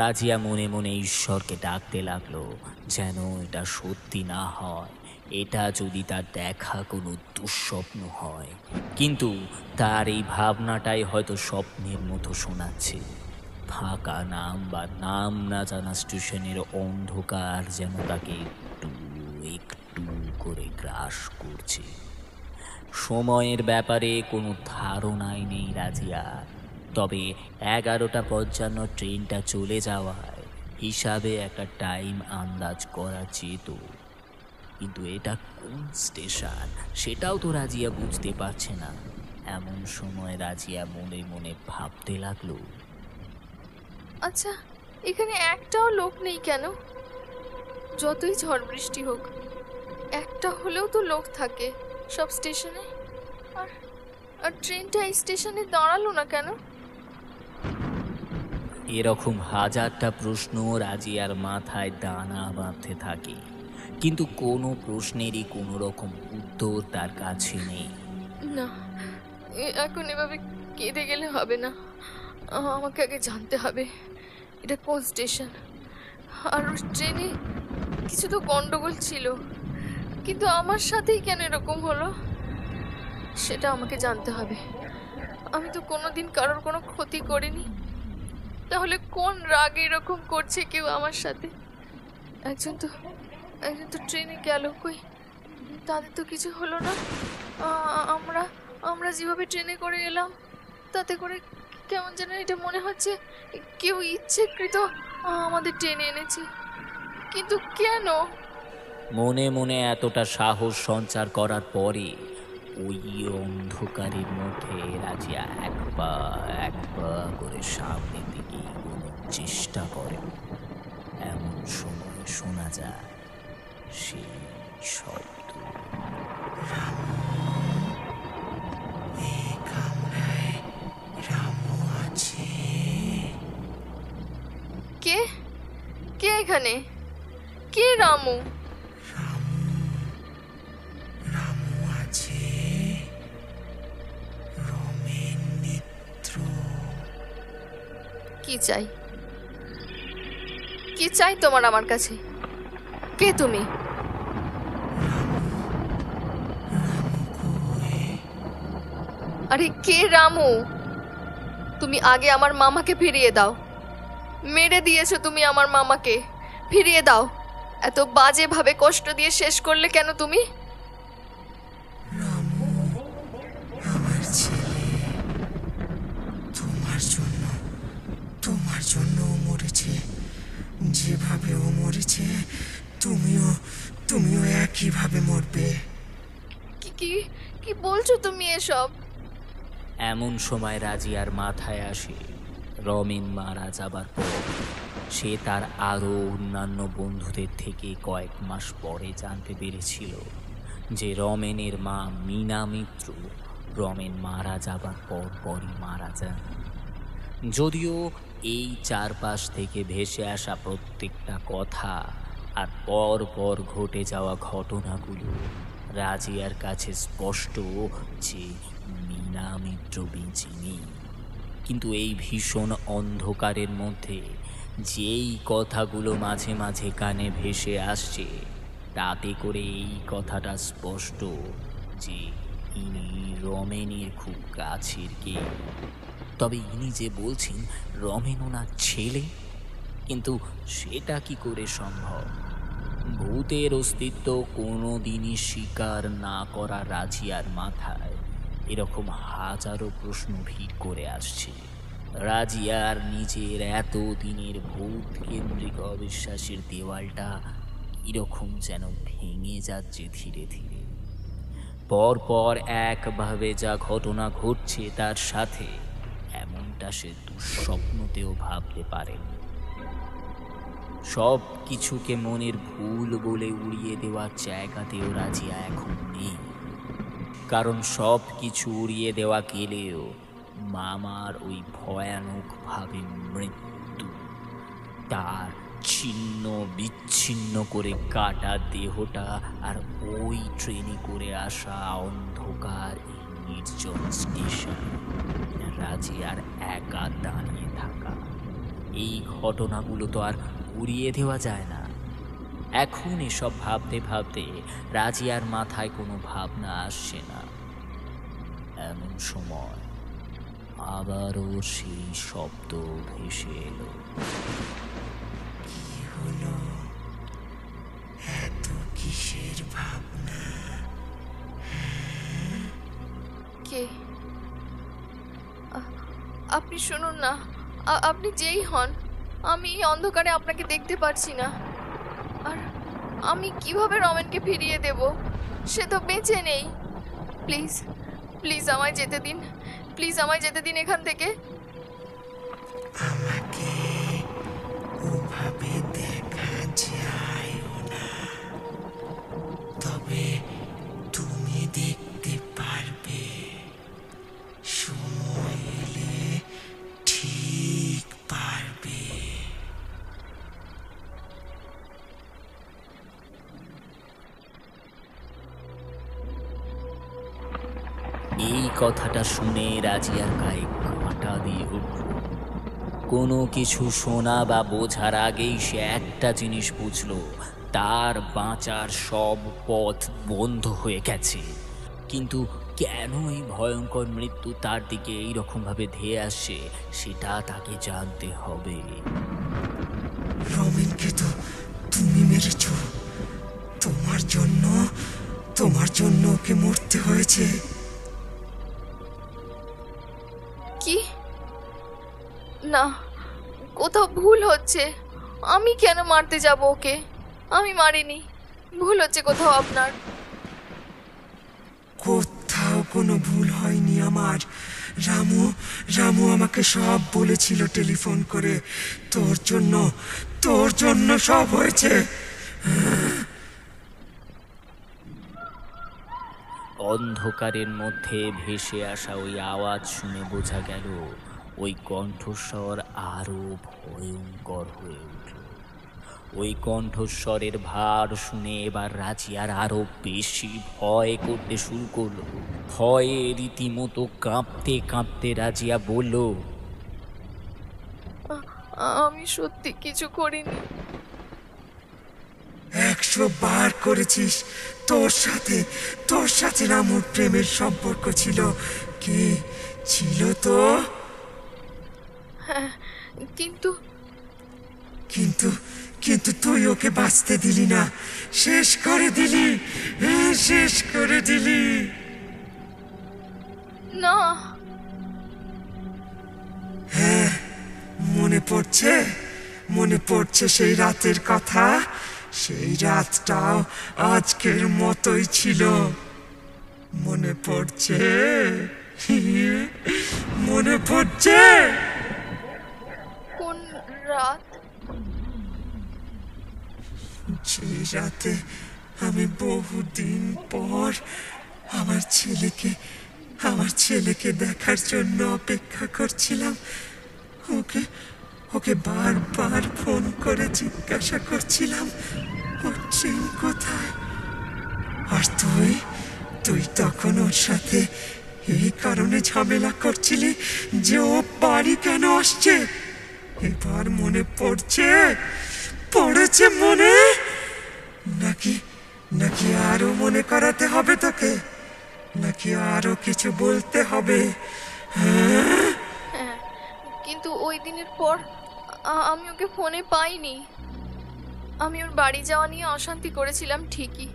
রাজিয়া মনে মনে ঈশ্বরকে ডাকতে লাগলো, যেন এটা সত্যি না হয়, এটা যদি তার দেখা কোনো দুঃস্বপ্ন হয়। কিন্তু তার এই ভাবনাটাই হয়তো স্বপ্নের মতো শোনাচ্ছে। ফাঁকা নাম বা নাম না জানা স্টেশনের অন্ধকার যেন তাকে একটু একটু করে গ্রাস করছে। সময়ের ব্যাপারে কোনো ধারণাই নেই রাজিয়ার। তবে 11:55 ট্রেনটা চলে যাওয়ায় হিসাবে একটা টাইম আন্দাজ করা যেত। কিন্তু এটা কোন স্টেশন সেটাও তো রাজিয়া বুঝতে পারছে না। এমন সময় রাজিয়া মনে মনে ভাবতে লাগলো, আচ্ছা, এখানে একটাও লোক নেই কেন? যতই ঝড় বৃষ্টি হোক, একটা হলেও তো লোক থাকে সব স্টেশনে। আর আর ট্রেনটা এই স্টেশনে দাঁড়ালো না কেন? এরকম হাজারটা প্রশ্ন রাজিয়ার মাথায় দানা বাঁধতে থাকে, কিন্তু কোনো প্রশ্নেরই কোনো রকম উত্তর তার কাছে নেই। না, এখন এভাবে কেঁদে গেলে হবে না। আমাকে আগে জানতে হবে এটা কোন স্টেশন। আর ওই ট্রেনে কিছু তো গন্ডগোল ছিল, কিন্তু আমার সাথেই কেন এরকম হলো সেটা আমাকে জানতে হবে। আমি তো কোনোদিন কারোর কোনো ক্ষতি করিনি, তাহলে কোন রাগে এরকম করছে কেউ আমার সাথে? একজন তো ট্রেনে গেল, কই তাদের তো কিছু হলো না। আমরা আমরা যেভাবে ট্রেনে করে এলাম তাতে করে কেমন যেন এটা মনে হচ্ছে কেউ ইচ্ছেকৃত আমাদের টেনে এনেছে, কিন্তু কেন? মনে মনে এতটা সাহস সঞ্চার করার পরে ওই অন্ধকারের মধ্যে রাজিয়া এক পা করে সামনের দিকে এগোনোর চেষ্টা করে। এমন সময় শোনা যায় সেই শব্দ, এই কামরায় রামু আছে। কে কে এখানে? কে রামু? রামু আছে, রমেন মিত্র। কি চাই? কি চাই তোমার আমার কাছে? কে তুমি? আরে কে রামু? তুমি আগে আমার মামাকে ফিরিয়ে দাও। মেরে দিয়েছো তুমি আমার মামাকে, ফিরিয়ে দাও। এত বাজে ভাবে কষ্ট দিয়ে শেষ করলে কেন তুমি? আমার ছেলে, তোমার জন্য ও মরেছে। যেভাবে ও মরেছে তুমিও একইভাবে মরবে। কি কি কি বলছো তুমি এসব? এমন সময় রাজিয়ার মাথায় আসে রমেন মারা যাবার পর সে তার আরও অন্যান্য বন্ধুদের থেকে কয়েক মাস পরে জানতে পেরেছিল যে রমেনের মা মীনা মিত্র রমেন মারা যাবার পরই মারা যান। যদিও এই চারপাশ থেকে ভেসে আসা প্রত্যেকটা কথা আর পর ঘটে যাওয়া ঘটনাগুলো রাজিয়ার কাছে স্পষ্ট যে মীনা মিত্র বেঁচে নেই, কিন্তু এই ভীষণ অন্ধকারের মধ্যে যেই কথাগুলো মাঝে মাঝে কানে ভেসে আসছে তাতে করে এই কথাটা স্পষ্ট যে ইনি রমেনের খুব কাছের কেউ। তবে ইনি যে বলছেন রমেন ওনার ছেলে, কিন্তু সেটা কি করে সম্ভব? ভূতের অস্তিত্ব কোনো দিনই স্বীকার না করা রাজিয়ার মাথায় এরকম হাজারো প্রশ্ন ভিড় করে আসছে। রাজিয়ার নিজের এত দিনের ভূত কেন্দ্রিক অবিশ্বাসের দেওয়ালটা এরকম যেন ভেঙে যাচ্ছে ধীরে ধীরে। পরপর একভাবে যা ঘটনা ঘটছে তার সাথে, এমনটা সে দুঃস্বপ্নতেও ভাবতে পারেনি। সব কিছুকে মনের ভুল বলে উড়িয়ে দেওয়ার জায়গাতেও রাজিয়া এখন নেই। কারণ সব কিছু উড়িয়ে দেওয়া গেলেও মামার ওই ভয়ানকভাবে মৃত্যু, তার ছিন্ন বিচ্ছিন্ন করে কাটা দেহটা, আর ওই ট্রেনে করে আসা অন্ধকার এই নির্জন স্টেশন, রাজিয়ার একা দাঁড়িয়ে থাকা, এই ঘটনাগুলো তো আর উড়িয়ে দেওয়া যায় না। এখন এসব ভাবতে ভাবতে রাজিয়ার মাথায় কোনো ভাবনা আসছে না। এমন সময় আবারও সেই শব্দ ভেসে এলো। কি হলো? এত কিসের ভাবনা? কে? আপনি শুনুন না, আপনি যেই হন, আমি এই অন্ধকারে আপনাকে দেখতে পারছি না। আর আমি কিভাবে রমেনকে ফিরিয়ে দেব? সে তো বেঁচে নেই। প্লিজ প্লিজ আমায় যেতে দিন, প্লিজ আমায় যেতে দিন এখান থেকে। আমাকে ওভাবে দেখা যায়ও না, তবে তুমি দেখতে পারবে। সময় এলে ঠিক পারবে। এই কথাটা শুনে রাজিয়ার গায়ে কাঁটা দিয়ে উঠল। কোনো কিছু শোনা বা বোঝার আগেই সে একটা জিনিস বুঝল, তার বাঁচার সব পথ বন্ধ হয়ে গেছে। কিন্তু কেন এই ভয়ঙ্কর মৃত্যু তার দিকে এইরকমভাবে ধেয়ে আসছে, সেটা তাকে জানতে হবে। রমেনকে তো তুমি মেরেছ। তোমার জন্য ওকে মরতে হয়েছে। কি? না, কোথাও ভুল হচ্ছে। আমি কেন মারতে যাব ওকে? আমি মারিনি। ভুল হচ্ছে কোথাও আপনার। কোথাও কোনো ভুল হয়নি আমার। রামু আমাকে সব বলেছিল টেলিফোন করে। তোর জন্য সব হয়েছে। অন্ধকারের মধ্যে ভেসে আসা ওই আওয়াজ শুনে বোঝা গেল ওই কণ্ঠস্বর আরো ভয়ঙ্কর হয়ে উঠল। ওই কণ্ঠস্বরের ভার শুনে এবার রাজিয়ার আরো বেশি ভয় করতে শুরু করলো। ভয়ে রীতিমতো কাঁপতে কাঁপতে রাজিয়া বলল, আমি সত্যি কিছু করিনি। 100 বার করেছিস। তোর সাথে রামুর প্রেমের সম্পর্ক ছিল। কি ছিল তো? হ্যাঁ, কিন্তু কিন্তু তুই ওকে বাঁচতে দিলি না। শেষ করে দিলি। না। হ্যাঁ, মনে পড়ছে সেই রাতের কথা। সেই রাতটাও আজকের মতোই ছিল। মনে পড়ছে? কোন রাত? সেই রাতে আমি বহুদিন পর আমার ছেলেকে দেখার জন্য অপেক্ষা করছিলাম। ওকে বারবার ফোন করে জিজ্ঞাসা করছিলাম ওর ট্রেন কোথায়। আর তুই তখন ওর সাথে এই কারণে ঝামেলা করছিলি যে ও বাড়ি কেন আসছে। এবার মনে পড়েছে মনে? নাকি আরো মনে করাতে হবে তোকে? নাকি আরো কিছু বলতে হবে? হ্যাঁ, কিন্তু ওই দিনের পর আমি ওকে ফোনে পাইনি। আমি ওর বাড়ি যাওয়া নিয়ে অশান্তি করেছিলাম ঠিকই,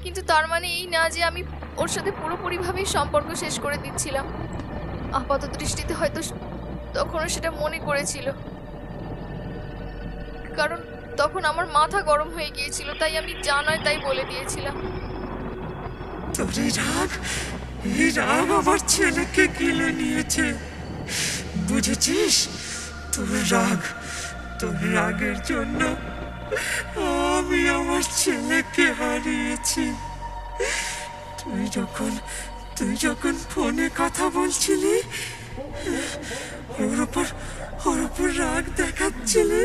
কিন্তু তার মানে এই না যে আমি ওর সাথে পুরোপুরিভাবেই সম্পর্ক শেষ করে দিচ্ছিলাম। আপাত দৃষ্টিতে হয়তো তখনও সেটা মনে করেছিল, কারণ তখন আমার মাথা গরম হয়ে গিয়েছিল, তাই আমি যা নয় তাই বলে দিয়েছিলাম। তোর এই রাগ আমার ছেলেকে গিলে নিয়েছে, বুঝেছিস? তোর রাগের জন্য আমি আমার ছেলেকে হারিয়েছি। তুই যখন ফোনে কথা বলছিলি, ওর উপর রাগ দেখাচ্ছিলি,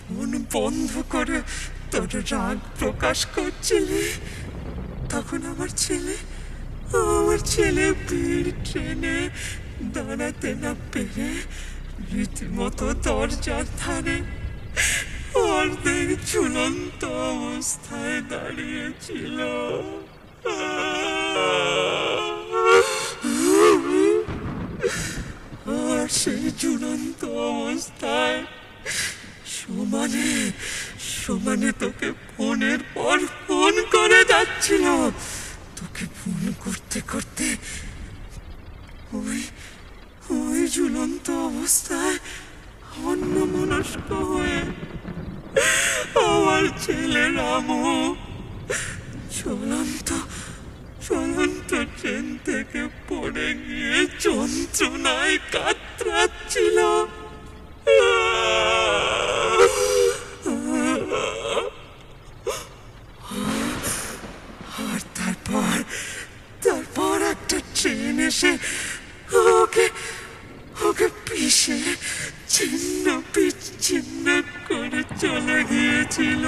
ফোন বন্ধ করে তোর রাগ প্রকাশ করছিলি, তখন আমার ছেলে ভিড় ট্রেনে দাঁড়াতে না পেরে রীতিমতো দরজার ধারে অর্ধেক ঝুলন্ত অবস্থায় দাঁড়িয়েছিল। আর সেই ঝুলন্ত অবস্থায় সমানে তোকে ফোনের পর ফোন করে যাচ্ছিল। তোকে ফোন করতে করতে ওই ঝুলন্ত অবস্থায় অন্যমনস্ক হয়ে আমার ছেলে রামু চলন্ত ট্রেন থেকে পড়ে গিয়ে যন্ত্রণায় কাতরাচ্ছিল। আর তারপর একটা ট্রেন এসে ওকে পিষে ছিন্ন বিচ্ছিন্ন করে চলে গিয়েছিল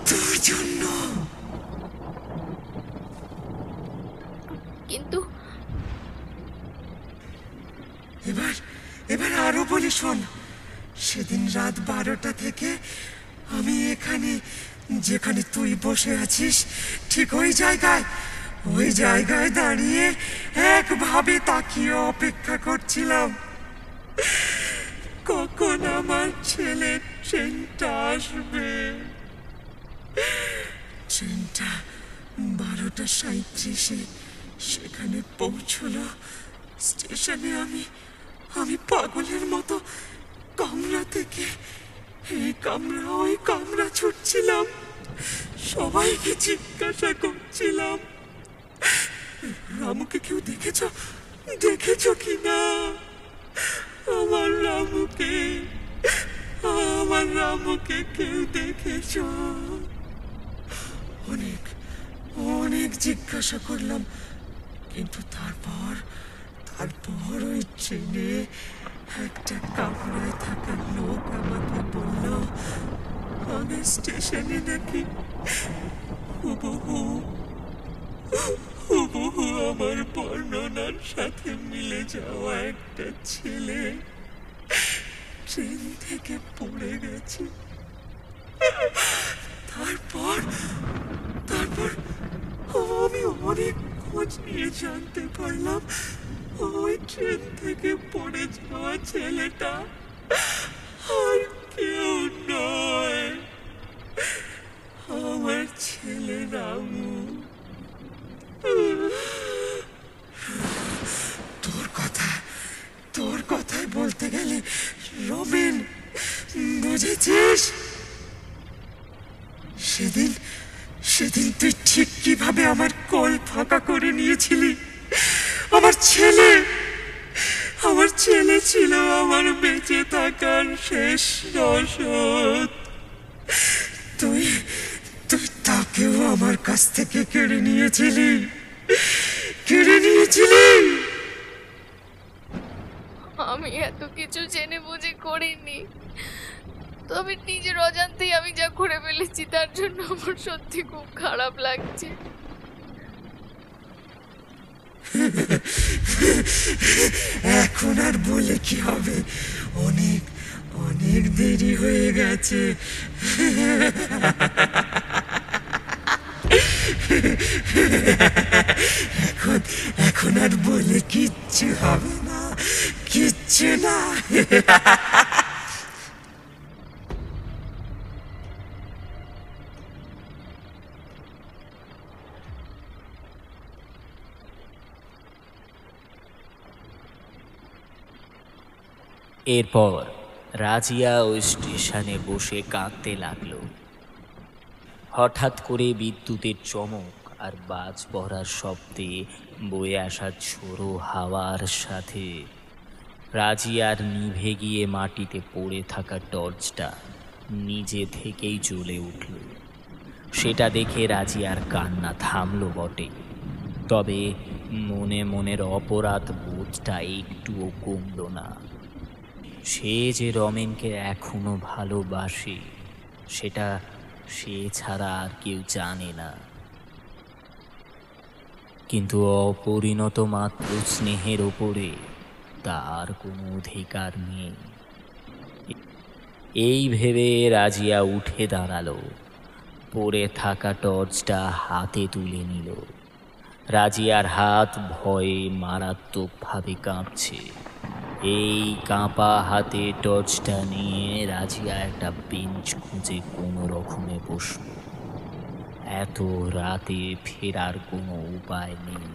তোর জন্য। কিন্তু এবার আরো বলি শোন। সেদিন রাত 12টা থেকে আমি যেখানে তুই বসে আছিস ঠিক ওই জায়গায় দাঁড়িয়ে একভাবে তাকিয়ে অপেক্ষা করছিলাম কখন আমার ছেলের ট্রেনটা আসবে। ট্রেনটা 12:37 সেখানে পৌঁছলো। স্টেশনে আমি পাগলের মতো কামরা থেকে এই কামরা ওই কামরা ছুটছিলাম। সবাইকে জিজ্ঞাসা করছিলাম, রামুকে কেউ দেখেছ কিনা? আমার রামুকে কেউ দেখেছ? অনেক জিজ্ঞাসা করলাম, কিন্তু তারপর ওই ট্রেনে একটা কামরায় থাকা লোক আমাকে বলল আগের স্টেশনে নাকি হুবহু আমার বর্ণনার সাথে মিলে যাওয়া একটা ছেলে ট্রেন থেকে পড়ে গেছে। তারপর আমি অনেক খোঁজ নিয়ে জানতে পারলাম ওই ট্রেন থেকে পড়ে যাওয়া ছেলেটা আর কেউ নয়, আমার ছেলে রামু। তোর কথায় বলতে গেলে রবিন, বুঝেছিস? সেদিন তুই ঠিক কিভাবে আমার কল ফাঁকা করে নিয়েছিলি। আমার ছেলে ছিল আমার বেঁচে থাকার শেষ রসদ। তুই তাকেও আমার কাছ থেকে কেড়ে নিয়েছিলি। আমি এত কিছু জেনে বুঝে করিনি, তবে নিজের অজান্তেই আমি যা করে ফেলেছি তার জন্য আমার সত্যি খুব খারাপ লাগছে। এখন আর বলে কি হবে, অনেক দেরি হয়ে গেছে। এখন আর বলে কিচ্ছু হবে না, কিচ্ছু না। এরপর রাজিয়া ওই স্টেশনে বসে কাঁদতে লাগলো। হঠাৎ করে বিদ্যুতের চমক আর বাজ পড়ার শব্দে বয়ে আসা ঝোড়ো হাওয়ার সাথে রাজিয়ার নিভে গিয়ে মাটিতে পড়ে থাকা টর্চটা নিজে থেকেই জ্বলে উঠল। সেটা দেখে রাজিয়ার কান্না থামল বটে, তবে মনে মনের অপরাধ বোধটা একটুও কমল না। সে যে রমেনকে এখনো ভালোবাসে সেটা সে ছাড়া আর কেউ জানে না। কিন্তু অপরিণত মাত্র স্নেহের ওপরে তার কোনো অধিকার নেই। এই ভেবে রাজিয়া উঠে দাঁড়ালো, পড়ে থাকা টর্চটা হাতে তুলে নিল। রাজিয়ার হাত ভয়ে মারাত্মকভাবে কাঁপছে। এই কাঁপা হাতে টর্চটা নিয়ে রাজিয়া একটা বেঞ্চ খুঁজে কোনো রকমে বসল। এত রাতে ফেরার কোনো উপায় নেই।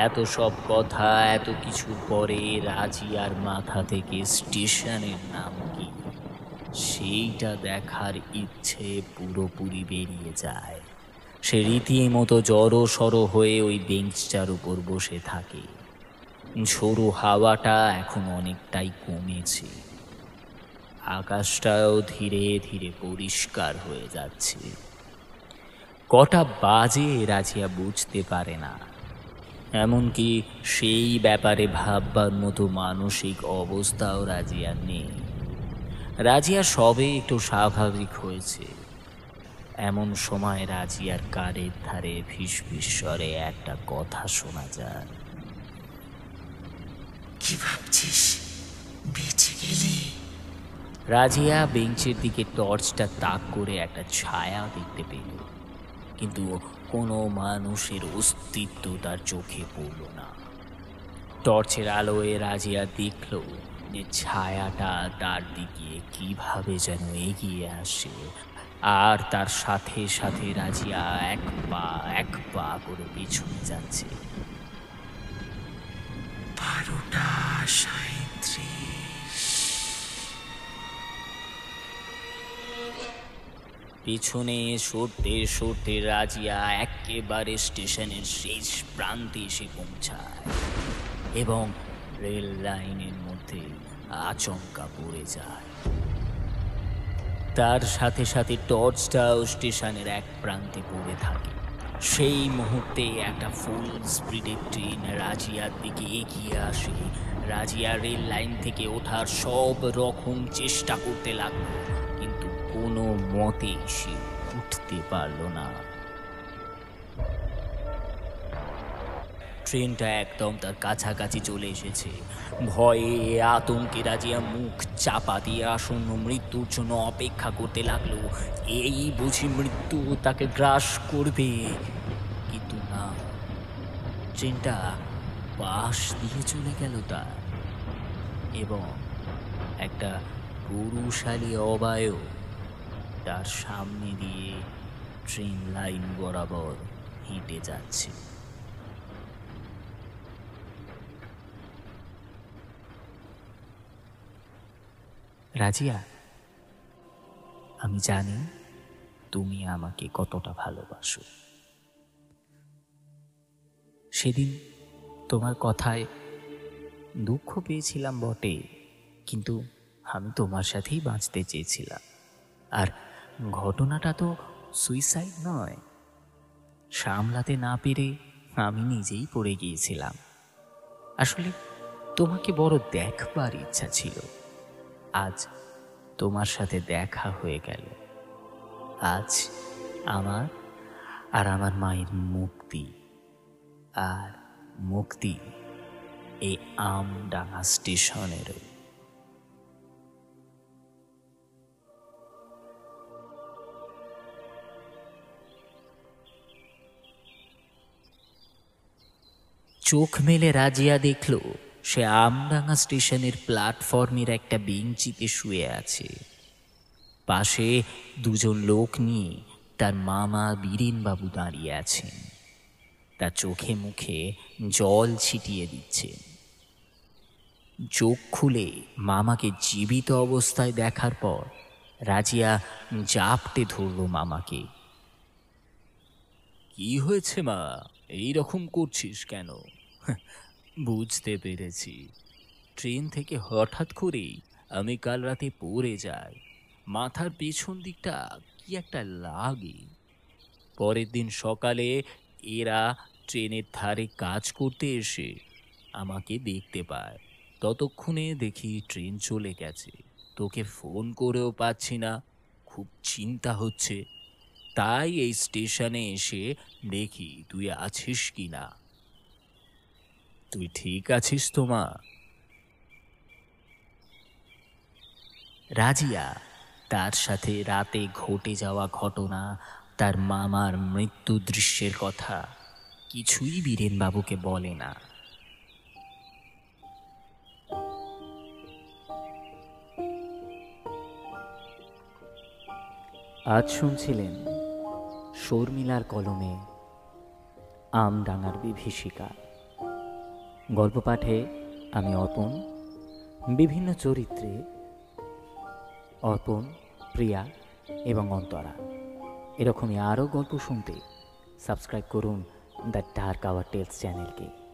এত সব কথা, এত কিছু পরে রাজিয়ার মাথা থেকে স্টেশনের নাম কি সেইটা দেখার ইচ্ছে পুরোপুরি বেরিয়ে যায়। সে রীতিমতো জড়ো সড়ো হয়ে ওই বেঞ্চটার উপর বসে থাকে। ঝোড়ো হাওয়াটা এখন অনেকটাই কমেছে। আকাশটাও ধীরে ধীরে পরিষ্কার হয়ে যাচ্ছে। কটা বাজে রাজিয়া বুঝতে পারে না, এমনকি সেই ব্যাপারে ভাববার মতো মানসিক অবস্থাও রাজিয়ার নেই। রাজিয়া সবে একটু স্বাভাবিক হয়েছে, এমন সময় রাজিয়ার কানের ধারে ফিসফিস স্বরে একটা কথা শোনা যায়। কি ভাবছিস, বেঁচে গেলি? রাজিয়া বেঞ্চের দিকে টর্চটা তাক করে একটা ছায়া দেখতে পেল, কিন্তু কোনো মানুষের অস্তিত্ব তার চোখে পড়ল না। টর্চের আলোয় রাজিয়া দেখল যে ছায়াটা তার দিকে কিভাবে যেন এগিয়ে আসে, আর তার সাথে সাথে রাজিয়া এক পা করে পিছনে যাচ্ছে। 12:37। পিছনে সরতে সরতে রাজিয়া একেবারে স্টেশনের শেষ প্রান্তে এসে পৌঁছায় এবং রেল লাইনের মধ্যে আচমকা পড়ে যায়। তার সাথে সাথে টর্চটাও স্টেশনের এক প্রান্তে পড়ে থাকে। সেই মুহূর্তে একটা ফুল স্পিডের ট্রেন রাজিয়ার দিকে এগিয়ে আসে। রাজিয়া রেল লাইন থেকে ওঠার সব রকম চেষ্টা করতে লাগলো, কিন্তু কোনো মতে সে উঠতে পারল না। ট্রেনটা একদম তার কাছাকাছি চলে এসেছে। ভয়ে আতঙ্কে রাজিয়া মুখ চাপা দিয়ে আসন্ন মৃত্যুর জন্য অপেক্ষা করতে লাগলো। এই বুঝি মৃত্যু তাকে গ্রাস করবে, কিন্তু না, ট্রেনটা পাশ দিয়ে চলে গেল তার, এবং একটা পুরুষালী অবায়ব তার সামনে দিয়ে ট্রেন লাইন বরাবর হেঁটে যাচ্ছে। রাজিয়া, আমি জানি তুমি আমাকে কতটা ভালোবাসো। সেদিন তোমার কথায় দুঃখ পেয়েছিলাম বটে, কিন্তু আমি তোমার সাথেই বাঁচতে চেয়েছিলাম। আর ঘটনাটা তো সুইসাইড নয়, সামলাতে না পেরে আমি নিজেই পড়ে গিয়েছিলাম। আসলে তোমাকে বড় দেখবার ইচ্ছা ছিল। আজ তোমার সাথে দেখা হয়ে গেল। আজ আমার আর আমার মায়ের মুক্তি, আর মুক্তি এই আমডাঙ্গা স্টেশনেরও। চোখ মেলে রাজিয়া দেখল সে আমডাঙ্গা স্টেশনের প্ল্যাটফর্মের একটা বেঞ্চিতে শুয়ে আছে। পাশে দুজন লোক নিয়ে তার মামা বীরেনবাবু দাঁড়িয়ে আছেন। তার চোখে মুখে জল ছিটিয়ে দিচ্ছেন। চোখ খুলে মামাকে জীবিত অবস্থায় দেখার পর রাজিয়া জাপটে ধরল মামাকে। কি হয়েছে মা, এই রকম করছিস কেন? বুঝতে পেরেছি, ট্রেন থেকে হঠাৎ করেই আমি কাল রাতে পড়ে যাই। মাথার পেছন দিকটা কি একটা লাগে। পরের দিন সকালে এরা ট্রেনের ধারে কাজ করতে এসে আমাকে দেখতে পায়। ততক্ষণে দেখি ট্রেন চলে গেছে। তোকে ফোন করেও পাচ্ছি না, খুব চিন্তা হচ্ছে। তাই এই স্টেশনে এসে দেখি তুই আছিস কি না। তুই ঠিক আছিস তো মা? রাজিয়া তার সাথে রাতে ঘটে যাওয়া ঘটনা, তার মামার মৃত্যু দৃশ্যের কথা কিছুই বীরেনবাবুকে বলে না। আজ শুনছিলেন শর্মিলার কলমে আমডাঙার বিভীষিকা। গল্প পাঠে আমি অর্পণ। বিভিন্ন চরিত্রে অর্পণ, প্রিয়া এবং অন্তরা। এরকমই আরও গল্প শুনতে সাবস্ক্রাইব করুন দ্য ডার্ক আওয়ার টেলস চ্যানেলকে।